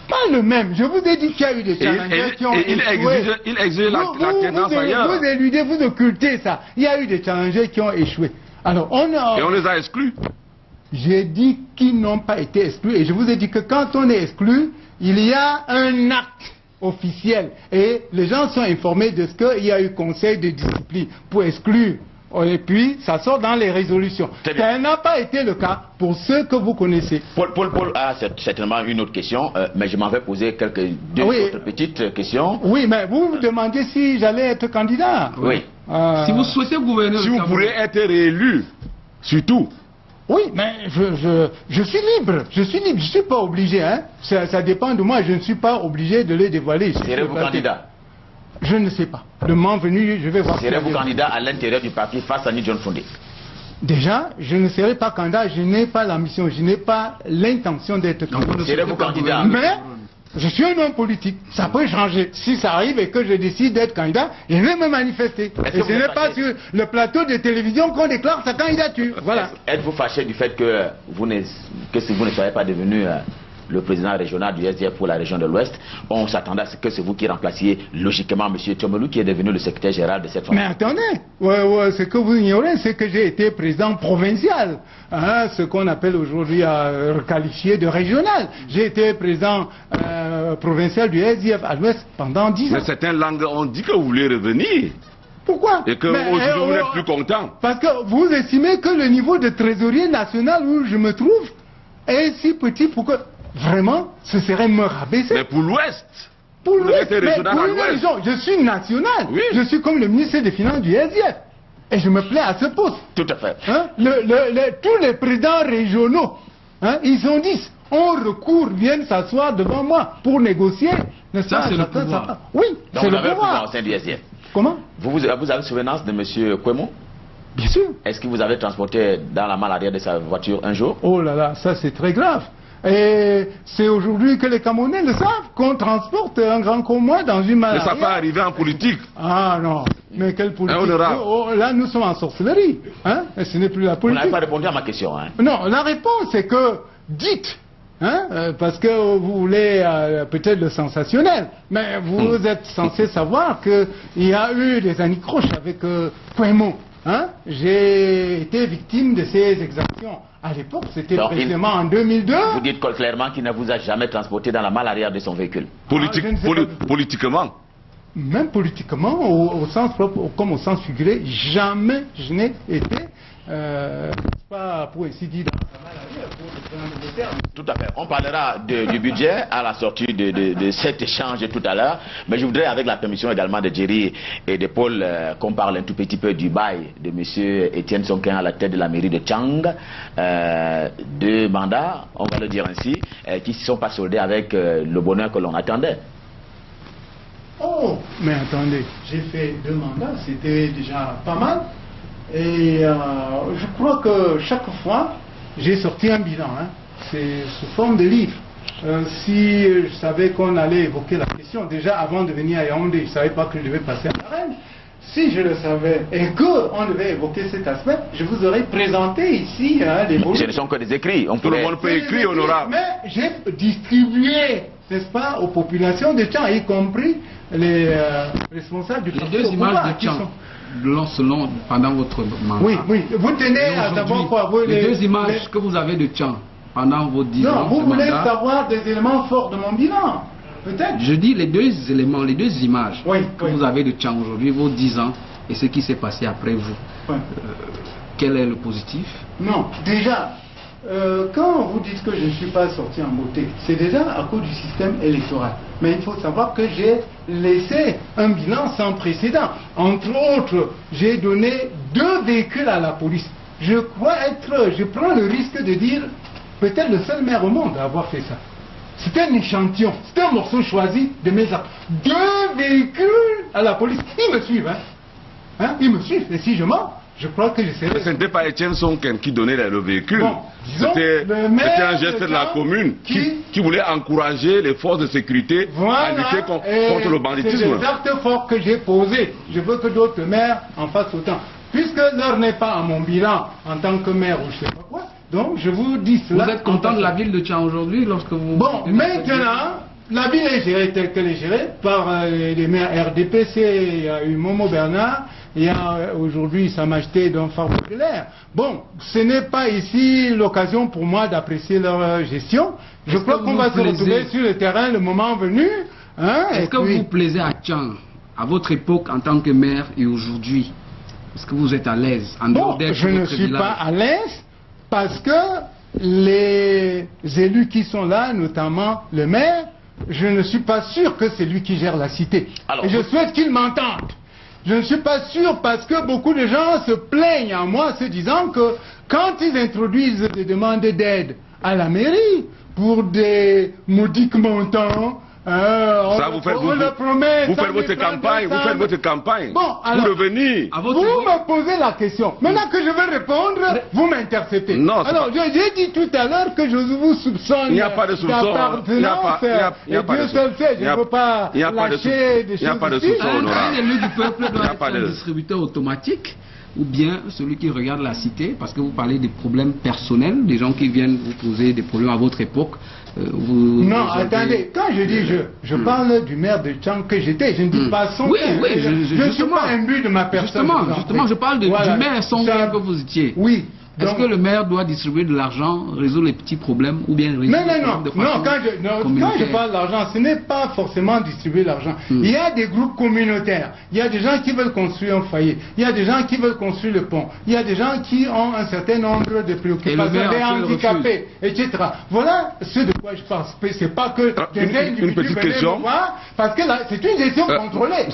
Pas le même. Je vous ai dit qu'il y a eu des challengers qui ont échoué. Il exige la tendance ailleurs. Vous éludez, vous occultez ça. Il y a eu des challengers qui ont échoué. Alors, et on les a exclus. J'ai dit qu'ils n'ont pas été exclus. Et je vous ai dit que quand on est exclu, il y a un acte officiel. Et les gens sont informés de ce qu'il y a eu conseil de discipline pour exclure. Et puis, ça sort dans les résolutions. Ça n'a pas été le cas pour ceux que vous connaissez. Paul a certainement une autre question, mais je m'en vais poser deux autres petites questions. Oui, mais vous me demandiez si j'allais être candidat. Oui. Si vous souhaitez gouverner... Si vous pourrez être réélu, surtout. Oui, mais je suis libre. Je suis libre. Je ne suis pas obligé. Hein. Ça dépend de moi. Je ne suis pas obligé de le dévoiler. Serez-vous candidat? Je ne sais pas. Le moment venu, je vais voir. Serez-vous candidat à l'intérieur du parti face à Ni John Fundi? Déjà, je ne serai pas candidat. Je n'ai pas l'ambition. Je n'ai pas l'intention d'être candidat. Serez-vous candidat? Mais je suis un homme politique. Ça peut changer. Si ça arrive et que je décide d'être candidat, je vais me manifester. Et ce n'est pas sur le plateau de télévision qu'on déclare sa candidature. Voilà. Êtes-vous fâché du fait que vous ne soyez pas devenu le président régional du SDF pour la région de l'Ouest? On s'attendait à ce que c'est vous qui remplaciez logiquement M. Tchomelou, qui est devenu le secrétaire général de cette formation. Mais attendez, ce que vous ignorez, c'est que j'ai été président provincial, hein, ce qu'on appelle aujourd'hui requalifié de régional. J'ai été président provincial du SDF à l'Ouest pendant 10 ans. Mais certaines langues ont dit que vous voulez revenir. Pourquoi? Et que aujourd'hui vous n'êtes plus content. Parce que vous estimez que le niveau de trésorier national où je me trouve est si petit pour que... Vraiment, ce serait me rabaisser. Mais pour l'Ouest. Pour l'Ouest, mais pour une raison, je suis national. Oui. Je suis comme le ministre des Finances du SDF. Et je me plais à ce poste. Tout à fait. Hein? Tous les présidents régionaux, hein, ils sont 10. On recourt, viennent s'asseoir devant moi pour négocier. Ça, c'est le pouvoir. Oui, c'est le pouvoir au sein du SDF. Comment? Vous avez souvenance de M. Kwemo? Bien sûr. Est-ce que vous avez transporté dans la malle arrière de sa voiture un jour? Oh là là, ça c'est très grave. Et c'est aujourd'hui que les Camerounais le savent, qu'on transporte un grand comme moi dans une malle. Mais ça peut arriver en politique. Ah non, mais quelle politique? Là, nous sommes en sorcellerie. Hein? Et ce n'est plus la politique. Vous n'avez pas répondu à ma question. Hein? Non, la réponse c'est que, dites, hein, parce que vous voulez peut-être le sensationnel, mais vous êtes censé savoir qu'il y a eu des anicroches avec Kwemo. Hein? J'ai été victime de ces exactions. À l'époque, c'était précisément en 2002. Vous dites clairement qu'il ne vous a jamais transporté dans la malle arrière de son véhicule. Politiquement? Même politiquement, au sens propre comme au sens figuré, jamais je n'ai été, pas pour ainsi dire, dans la malle arrière, pour le terme. Tout à fait. On parlera du budget à la sortie de cet échange tout à l'heure. Mais je voudrais, avec la permission également de Jerry et de Paul, qu'on parle un tout petit peu du bail de M. Étienne Sonkin à la tête de la mairie de Tchang. 2 mandats, on va le dire ainsi, qui ne se sont pas soldés avec le bonheur que l'on attendait. Oh, mais attendez, j'ai fait 2 mandats, c'était déjà pas mal. Et je crois que chaque fois, j'ai sorti un bilan. Hein. C'est sous forme de livre. Si je savais qu'on allait évoquer la question, déjà avant de venir à Yaoundé, je ne savais pas que je devais passer à la reine. Si je le savais et qu'on devait évoquer cet aspect, je vous aurais présenté ici les volumes. Ce ne sont que des écrits. Tout le monde peut écrire, on aura. Mais j'ai distribué, n'est-ce pas, aux populations de Tchang, y compris les responsables du parti. Les 2 images de Tchang. pendant votre mandat. Oui, oui. Vous tenez à savoir quoi les deux images que vous avez de Tchang pendant vos 10 ans. Non, vous voulez savoir des éléments forts de mon bilan. Peut-être. Je dis les deux éléments, les deux images que vous avez de Tchang aujourd'hui, vos 10 ans et ce qui s'est passé après vous. Oui. Quel est le positif? Non, déjà, quand vous dites que je ne suis pas sorti en beauté, c'est déjà à cause du système électoral. Mais il faut savoir que j'ai laissé un bilan sans précédent. Entre autres, j'ai donné 2 véhicules à la police. Je prends le risque de dire, peut-être le seul maire au monde à avoir fait ça. C'est un échantillon, c'est un morceau choisi de mes actes. 2 véhicules à la police. Ils me suivent, hein? Ils me suivent. Et si je mens, je crois que je serai... Ce n'était pas Etienne Sonken qui donnait le véhicule. Bon, c'était un geste de la commune qui voulait encourager les forces de sécurité à lutter contre le banditisme. C'est des actes forts que j'ai posés. Je veux que d'autres maires en fassent autant. Puisque l'heure n'est pas à mon bilan en tant que maire ou je ne sais pas quoi, donc je vous dis cela. Vous êtes content de la ville de Tchang aujourd'hui lorsque vous... Bon, maintenant, la ville est gérée telle qu'elle est gérée par les maires RDPC, il y a eu Momo Bernard, il y a aujourd'hui Sa Majesté d'un phare populaire. Bon, ce n'est pas ici l'occasion pour moi d'apprécier leur gestion. Je crois qu'on va se retrouver sur le terrain le moment venu. Hein, est-ce que vous plaisez à Tchang, à votre époque en tant que maire et aujourd'hui? Est-ce que vous êtes à l'aise en dehors d'être je ne suis pas à l'aise parce que les élus qui sont là, notamment le maire, je ne suis pas sûr que c'est lui qui gère la cité. Alors, et je souhaite qu'il m'entende. Je ne suis pas sûr parce que beaucoup de gens se plaignent à moi se disant que quand ils introduisent des demandes d'aide à la mairie pour des modiques montants, ça, vous faites votre campagne, Bon, alors, vous revenez. Vous me posez la question. Maintenant que je vais répondre, vous m'interceptez. Alors, j'ai dit tout à l'heure que je vous soupçonne. Il n'y a pas de soupçon. Il n'y a pas de soupçon. Je ne veux pas lâcher des choses. Il n'y a pas de soupçon. Un élu du peuple doit être un distributeur automatique ou bien celui qui regarde la cité, parce que vous parlez des problèmes personnels, des gens qui viennent vous poser des problèmes à votre époque. Non, attendez, quand je dis je parle du maire de Tchang que j'étais, je ne dis pas son père. Oui, je ne suis pas imbu de ma personne. Justement, je parle du maire son père que vous étiez. Oui. Est-ce que le maire doit distribuer de l'argent, résoudre les petits problèmes ou bien résoudre les problèmes de façon quand je parle d'argent, ce n'est pas forcément distribuer l'argent. Il y a des groupes communautaires, il y a des gens qui veulent construire un foyer, il y a des gens qui veulent construire le pont, il y a des gens qui ont un certain nombre de préoccupations, des handicapés, etc. Voilà ce de quoi je parle. C'est pas que une petite question. Parce que c'est une gestion contrôlée.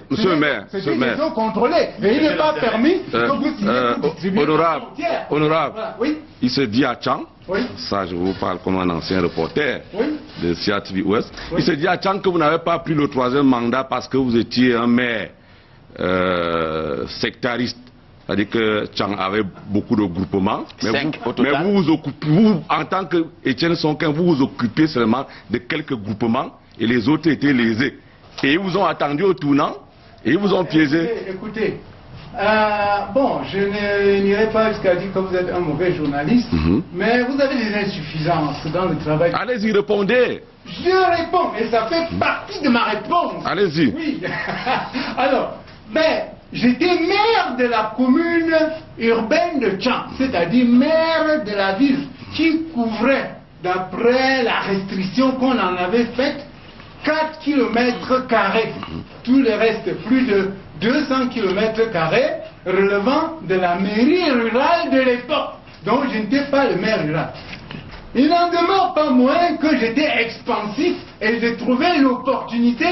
Monsieur le maire, c'est une gestion contrôlée. Et il n'est pas permis que vous signiez pour distribuer Honorable, voilà, oui. Il se dit à Tchang, oui. Ça je vous parle comme un ancien reporter de CATV Ouest, il se dit à Tchang que vous n'avez pas pris le 3e mandat parce que vous étiez un maire sectariste. C'est-à-dire que Tchang avait beaucoup de groupements, mais vous, en tant que Etienne Sonken, vous vous occupez seulement de quelques groupements et les autres étaient lésés. Et ils vous ont attendu au tournant et ils vous ont piégé. Écoutez. Bon, je n'irai pas jusqu'à dire que vous êtes un mauvais journaliste, mais vous avez des insuffisances dans le travail. Allez-y, répondez. Je réponds, et ça fait partie de ma réponse. Allez-y. Oui. Alors, j'étais maire de la commune urbaine de Tchang, c'est-à-dire maire de la ville qui couvrait, d'après la restriction qu'on en avait faite, 4 km². Tout le reste, plus de 200 km² relevant de la mairie rurale de l'époque. Donc je n'étais pas le maire rural. Il n'en demeure pas moins que j'étais expansif et j'ai trouvé l'opportunité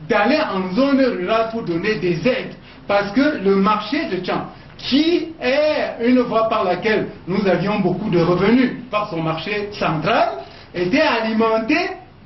d'aller en zone rurale pour donner des aides. Parce que le marché de Tchang, qui est une voie par laquelle nous avions beaucoup de revenus par son marché central, était alimenté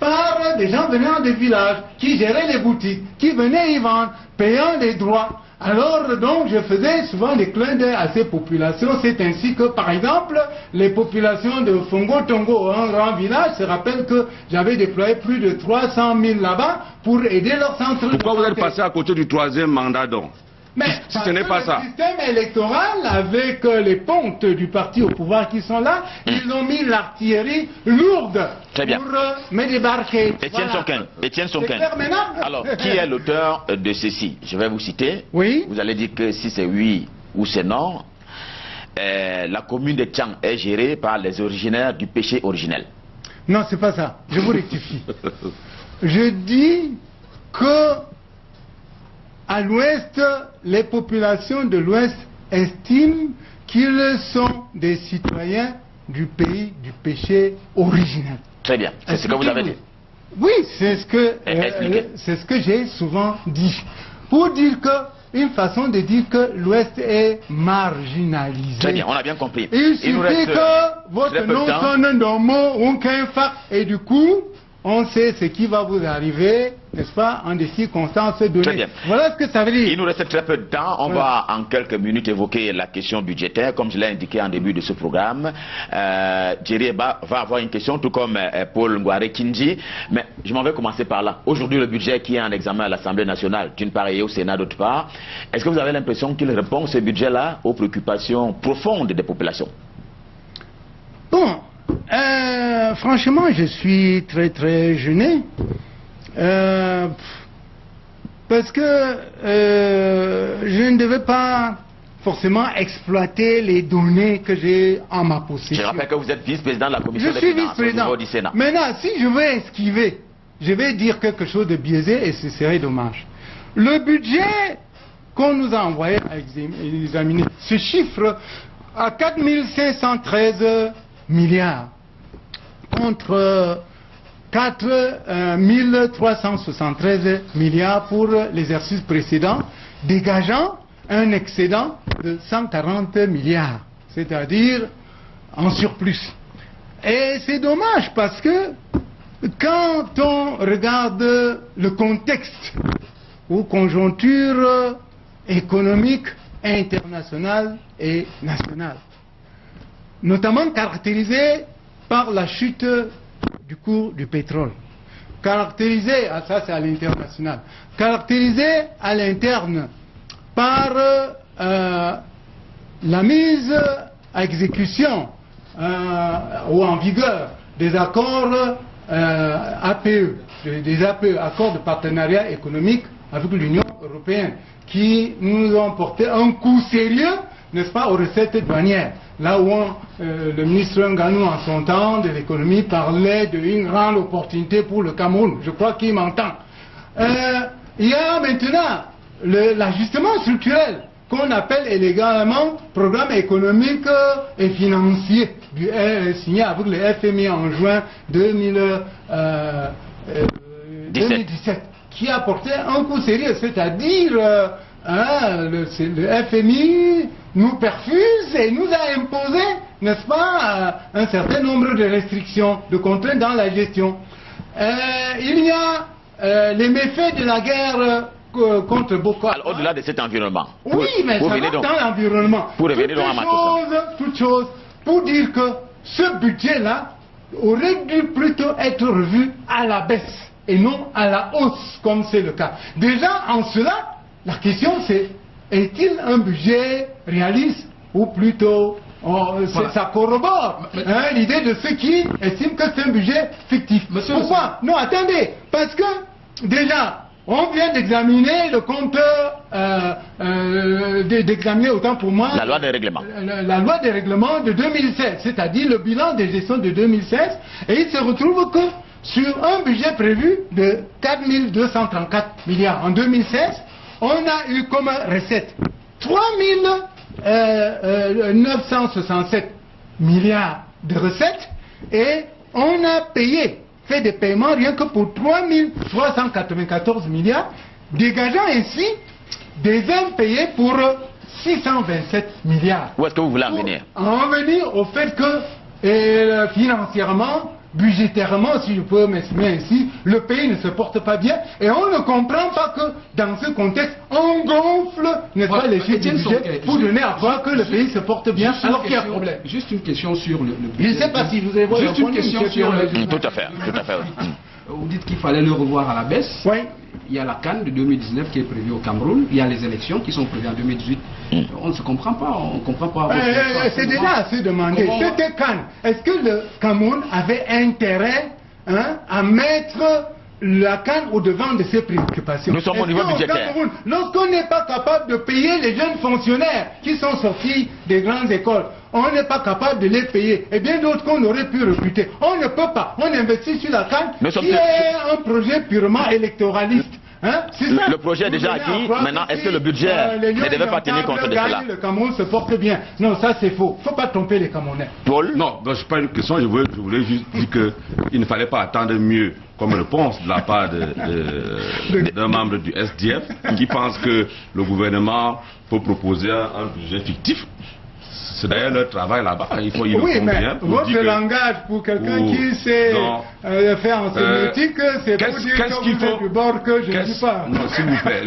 par des gens venant des villages, qui géraient les boutiques, qui venaient y vendre, payant des droits. Alors donc je faisais souvent des clins d'œil à ces populations. C'est ainsi que par exemple les populations de Fongo Tongo, un grand village, se rappellent que j'avais déployé plus de 300 000 là-bas pour aider leur centre. Pourquoi vous êtes passé à côté du 3e mandat donc? Mais si ce n'est pas ça. Le système électoral, avec les pontes du parti au pouvoir qui sont là, ils ont mis l'artillerie lourde Très bien. pour me débarquer. Étienne Sonkin. Alors, qui est l'auteur de ceci? Je vais vous citer. Oui. Vous allez dire que si c'est oui ou c'est non. La commune de Tchang est gérée par les originaires du péché originel. Non, c'est pas ça. Je vous rectifie. Je dis que à l'ouest, les populations de l'ouest estiment qu'ils sont des citoyens du pays du péché originel. Très bien. C'est ce que vous avez dit. Oui, c'est ce que j'ai souvent dit. Pour dire que une façon de dire que l'Ouest est marginalisé. Très bien, on a bien compris. Il suffit que votre nom sonne d'un mot ou qu'un fac, et du coup, on sait ce qui va vous arriver, n'est-ce pas, en des circonstances données. Très bien. Voilà ce que ça veut dire. Il nous reste très peu de temps. On va en quelques minutes évoquer la question budgétaire, comme je l'ai indiqué en début de ce programme. Thierry va avoir une question, tout comme Paul Ngouaré Kindji. Mais je m'en vais commencer par là. Aujourd'hui, le budget qui est en examen à l'Assemblée nationale, d'une part, et au Sénat, d'autre part, est-ce que vous avez l'impression qu'il répond, ce budget-là, aux préoccupations profondes des populations? Bon. Franchement, je suis très gêné parce que je ne devais pas forcément exploiter les données que j'ai en ma possession. Je rappelle que vous êtes vice-président de la commission des finances au niveau du Sénat. Maintenant, si je veux esquiver, je vais dire quelque chose de biaisé et ce serait dommage. Le budget qu'on nous a envoyé à examiner se chiffre à 4513 milliards contre 4373 milliards pour l'exercice précédent, dégageant un excédent de 140 milliards, c'est-à-dire en surplus. Et c'est dommage parce que quand on regarde le contexte ou conjoncture économique internationale et nationale, notamment caractérisé par la chute du cours du pétrole, caractérisé, ça c'est à l'international, caractérisé à l'interne par la mise à exécution ou en vigueur des accords APE, des APE, accords de partenariat économique avec l'Union européenne, qui nous ont porté un coup sérieux, n'est-ce pas, aux recettes douanières. Là où le ministre Nganou, en son temps de l'économie, parlait d'une grande opportunité pour le Cameroun. Je crois qu'il m'entend. Il y a maintenant l'ajustement structurel qu'on appelle élégamment programme économique et financier signé avec le FMI en juin 2017, qui a porté un coup sérieux, c'est-à-dire le FMI nous perfuse et nous a imposé, n'est-ce pas, un certain nombre de restrictions, de contraintes dans la gestion. Il y a les méfaits de la guerre contre Boko Haram. Au-delà de cet environnement. Oui, mais ça va dans l'environnement. Pour revenir toute chose, pour dire que ce budget-là aurait dû plutôt être revu à la baisse et non à la hausse, comme c'est le cas. Déjà, en cela, la question c'est, est-il un budget réaliste ou plutôt ça corrobore l'idée de ceux qui estiment que c'est un budget fictif. Pourquoi? Non, attendez, parce que déjà, on vient d'examiner le compte, d'examiner autant pour moi la loi des règlements. La loi des règlements de 2016, c'est-à-dire le bilan des gestions de 2016, et il se retrouve que sur un budget prévu de 4234 milliards en 2016, on a eu comme recette 3967 milliards de recettes et on a fait des paiements rien que pour 3394 milliards, dégageant ainsi des impayés pour 627 milliards. Où est-ce que vous voulez en venir? En venir au fait que financièrement, budgétairement, si je peux m'exprimer ainsi, le pays ne se porte pas bien et on ne comprend pas que dans ce contexte, on gonfle, n'est-ce pas, les chiffres du budget pour donner à voir que le pays se porte bien alors qu'il y a un problème. Juste une question sur le budget. Je ne sais pas si vous avez juste une question sur le Tout à fait, tout à fait. vous dites qu'il fallait le revoir à la baisse. Oui. Il y a la CAN de 2019 qui est prévue au Cameroun. Il y a les élections qui sont prévues en 2018. On ne se comprend pas. On ne comprend pas. C'est déjà assez demandé. C'était CAN. Est-ce que le Cameroun avait intérêt à mettre la CAN au devant de ses préoccupations? Nous sommes au niveau budgétaire. Lorsqu'on n'est pas capable de payer les jeunes fonctionnaires qui sont sortis des grandes écoles, on n'est pas capable de les payer. Et bien d'autres qu'on aurait pu recruter. On ne peut pas. On investit sur la CAN qui est un projet purement électoraliste. Le projet est déjà acquis. Maintenant, est-ce que le budget ne devait pas tenir compte de cela? Le Cameroun se porte bien. Non, ça c'est faux. Il ne faut pas tromper les Camerounais. Paul? Non, ce n'est pas une question. Je voulais juste dire qu'il ne fallait pas attendre mieux comme réponse de la part d'un membre du SDF qui pense que le gouvernement peut proposer un budget fictif. C'est d'ailleurs leur travail là-bas. Il faut y oui, mais votre langage pour quelqu'un qui sait faire en sémiotique, c'est pour dire que vous êtes du bord que je ne dis pas. Non, s'il vous plaît,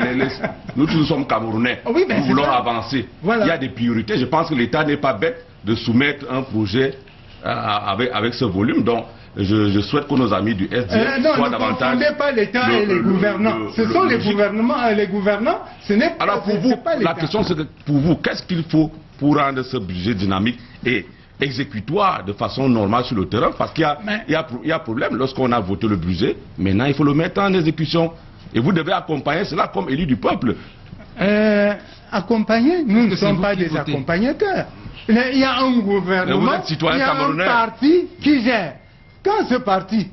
nous tous sommes Camerounais. Oui, nous voulons avancer. Voilà. Il y a des priorités. Je pense que l'État n'est pas bête de soumettre un projet avec ce volume. Donc, je souhaite que nos amis du SDF soient davantage... Non, ne confondez pas l'État et les gouvernants. Ce sont les gouvernants, ce n'est pas... Alors pour vous, la question c'est que pour vous, qu'est-ce qu'il faut pour rendre ce budget dynamique et exécutoire de façon normale sur le terrain? Parce qu'il y a problème lorsqu'on a voté le budget. Maintenant, il faut le mettre en exécution. Et vous devez accompagner cela comme élu du peuple. Accompagner? Nous ne sommes pas des accompagnateurs. Il y a un gouvernement, il y a un parti qui gère. Quand ce parti,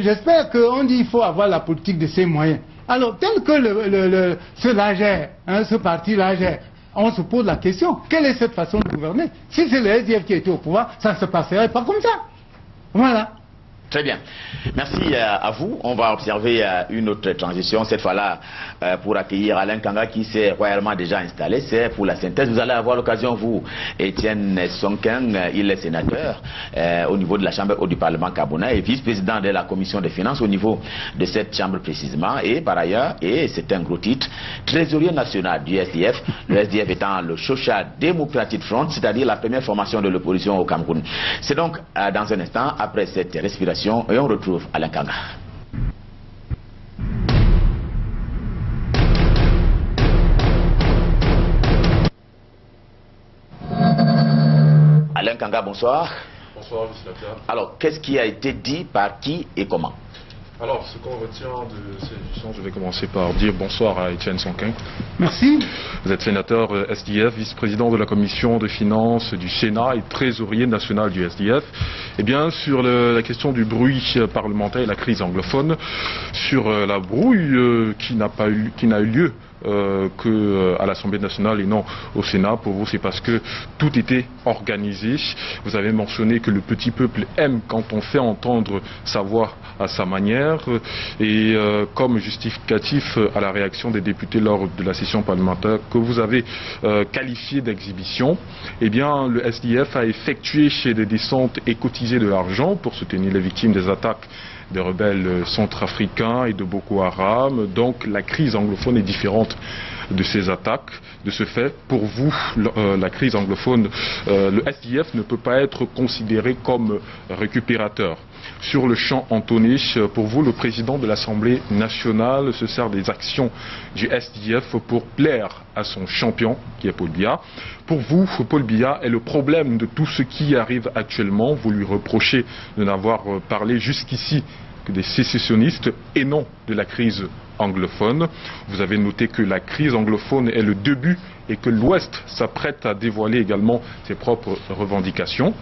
j'espère qu'on dit qu'il faut avoir la politique de ses moyens. Alors, tel que cela gère, ce parti-là gère, on se pose la question, quelle est cette façon de gouverner? Si c'est le SDF qui était au pouvoir, ça ne se passerait pas comme ça. Voilà. Très bien. Merci à vous. On va observer une autre transition, cette fois-là pour accueillir Alain Kanga qui s'est royalement déjà installé. C'est pour la synthèse. Vous allez avoir l'occasion, vous, Étienne Sonkin, il est sénateur au niveau de la Chambre haute du Parlement gabonais et vice-président de la Commission des Finances au niveau de cette Chambre précisément. Et par ailleurs, et c'est un gros titre, trésorier national du SDF, le SDF étant le Social Democratic Front, c'est-à-dire la première formation de l'opposition au Cameroun. C'est donc dans un instant, après cette respiration, et on retrouve Alain Kanga. Alain Kanga, bonsoir. Bonsoir, législateur. Alors, qu'est-ce qui a été dit par qui et comment? Alors, ce qu'on retient de ces discussions, je vais commencer par dire bonsoir à Étienne Sonkin. Merci. Vous êtes sénateur SDF, vice-président de la Commission des Finances du Sénat et trésorier national du SDF. Eh bien, sur la question du bruit parlementaire et la crise anglophone, sur la brouille qui n'a eu lieu qu'à l'Assemblée nationale et non au Sénat, pour vous c'est parce que tout était organisé. Vous avez mentionné que le petit peuple aime quand on fait entendre sa voix à sa manière et comme justificatif à la réaction des députés lors de la session parlementaire que vous avez qualifiée d'exhibition, eh bien le SDF a effectué des descentes et cotisé de l'argent pour soutenir les victimes des attaques des rebelles centrafricains et de Boko Haram. Donc la crise anglophone est différente de ces attaques. De ce fait, pour vous, la crise anglophone, le SDF ne peut pas être considéré comme récupérateur. Sur le champ entonné, pour vous, le président de l'Assemblée nationale se sert des actions du SDF pour plaire à son champion, qui est Paul Biya. Pour vous, Paul Biya est le problème de tout ce qui arrive actuellement. Vous lui reprochez de n'avoir parlé jusqu'ici que des sécessionnistes et non de la crise anglophone. Vous avez noté que la crise anglophone est le début et que l'Ouest s'apprête à dévoiler également ses propres revendications.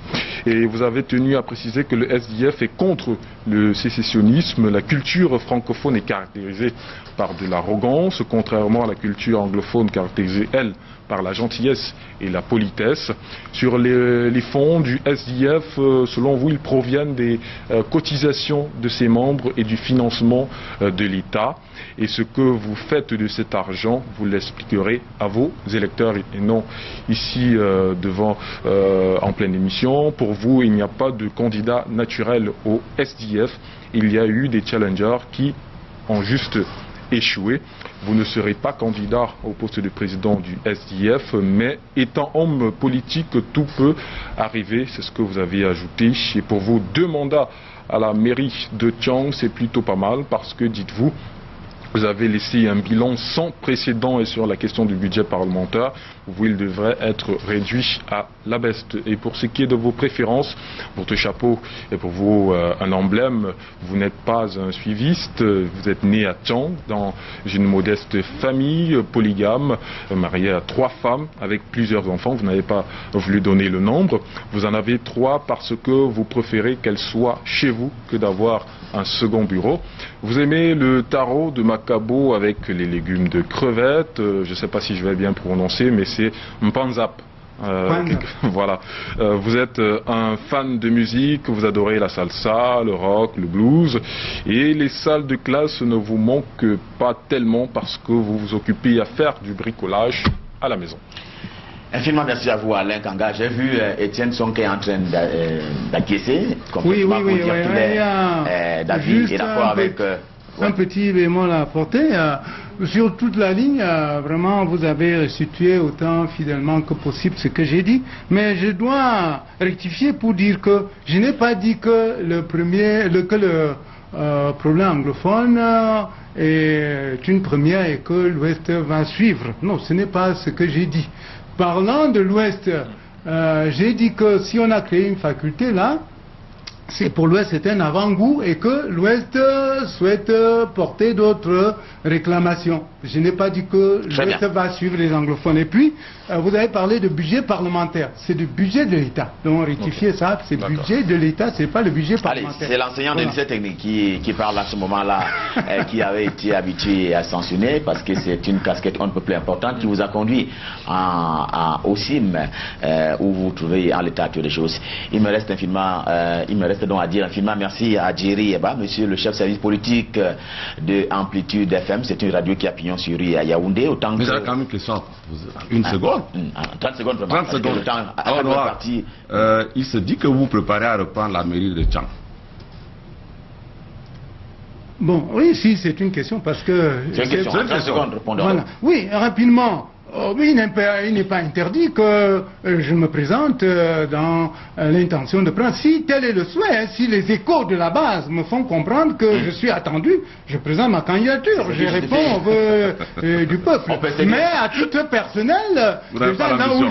Et vous avez tenu à préciser que le SDF est contre le sécessionnisme. La culture francophone est caractérisée par de l'arrogance, contrairement à la culture anglophone caractérisée, elle, par la gentillesse et la politesse. Sur les fonds du SDF, selon vous, ils proviennent des cotisations de ses membres et du financement de l'État. Et ce que vous faites de cet argent, vous l'expliquerez à vos électeurs et non ici devant en pleine émission. Pour vous, il n'y a pas de candidat naturel au SDF. Il y a eu des challengers qui ont juste échoué. Vous ne serez pas candidat au poste de président du SDF, mais étant homme politique, tout peut arriver. C'est ce que vous avez ajouté. Et pour vos 2 mandats à la mairie de Tian, c'est plutôt pas mal parce que, dites-vous, vous avez laissé un bilan sans précédent et sur la question du budget parlementaire, où il devrait être réduit à la baisse. Et pour ce qui est de vos préférences, votre chapeau est pour vous un emblème. Vous n'êtes pas un suiviste, vous êtes né à Tian, dans une modeste famille polygame, marié à 3 femmes avec plusieurs enfants. Vous n'avez pas voulu donner le nombre. Vous en avez 3 parce que vous préférez qu'elles soient chez vous que d'avoir un second bureau. Vous aimez le taro de Macabo avec les légumes de crevettes. Je ne sais pas si je vais bien prononcer, mais c'est mpanzap. Voilà. Vous êtes un fan de musique, vous adorez la salsa, le rock, le blues, et les salles de classe ne vous manquent pas tellement parce que vous vous occupez à faire du bricolage à la maison. Infiniment merci à vous, Alain Kanga. J'ai vu Étienne Sonké en train d'acquiescer. Oui, David est d'accord avec... Un petit bémol à apporter. Sur toute la ligne, vraiment, vous avez restitué autant fidèlement que possible ce que j'ai dit. Mais je dois rectifier pour dire que je n'ai pas dit que le problème anglophone est une première et que l'Ouest va suivre. Non, ce n'est pas ce que j'ai dit. Parlant de l'Ouest, j'ai dit que si on a créé une faculté là, c'est pour l'Ouest c'est un avant-goût et que l'Ouest souhaite porter d'autres réclamations. Je n'ai pas dit que l'Ouest va suivre les anglophones. Et puis, vous avez parlé de budget parlementaire. C'est le budget de l'État. Donc rectifiez ça, c'est le budget de l'État, c'est pas le budget parlementaire. C'est l'enseignant de lycée technique qui parle à ce moment-là, qui avait été habitué à sanctionner parce que c'est une casquette un peu plus importante qui vous a conduit au CIM où vous vous trouvez en l'état actuel des choses. Il me reste donc à dire infiniment merci à Djeri Eba, monsieur le chef service politique de Amplitude FM. C'est une radio qui a pignon sur rue à Yaoundé. Autant mais j'ai quand même une question. Une seconde. 30 secondes vraiment. 30 secondes. Le temps, il se dit que vous préparez à reprendre la mairie de Tian. Bon, oui, si, c'est une question parce que... C'est une question. 30 secondes, répondons. Voilà. Oui, rapidement. Il n'est pas interdit que je me présente dans l'intention de prendre. Si tel est le souhait, si les échos de la base me font comprendre que je suis attendu, je présente ma candidature. Je réponds aux vœux du peuple. Mais à titre personnel, déjà là où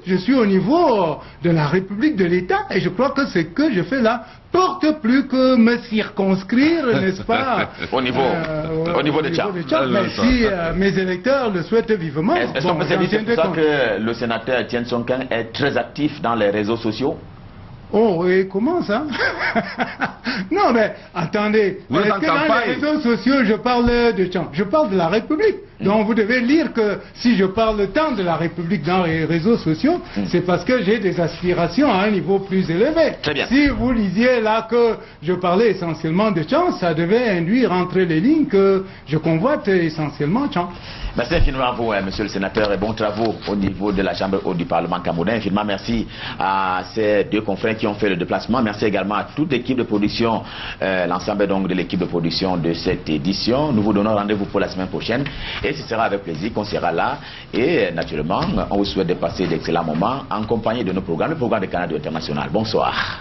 je suis au niveau de la République de l'État et je crois que ce que je fais là porte plus que me circonscrire, n'est-ce pas, au niveau de Tchad. Mais si mes électeurs le souhaitent vivement... Est-ce qu'on peut se dire c'est pour ça que le sénateur Étienne Sonké est très actif dans les réseaux sociaux? Oh, et comment ça? Non, mais attendez, est-ce que dans les réseaux sociaux, je parle de Tchad? Je parle de la République. Donc vous devez lire que si je parle tant de la République dans les réseaux sociaux, c'est parce que j'ai des aspirations à un niveau plus élevé. Très bien. Si vous lisiez là que je parlais essentiellement de Tchad, ça devait induire entre les lignes que je convoite essentiellement Tchad. Merci infiniment à vous, monsieur le sénateur, et bons travaux au niveau de la Chambre haute du Parlement camerounais. Infiniment merci à ces 2 confrères qui ont fait le déplacement. Merci également à toute l'équipe de production, l'ensemble donc de l'équipe de production de cette édition. Nous vous donnons rendez-vous pour la semaine prochaine et ce sera avec plaisir qu'on sera là. Et naturellement, on vous souhaite de passer d'excellents moments en compagnie de nos programmes, le programme de Canada International. Bonsoir.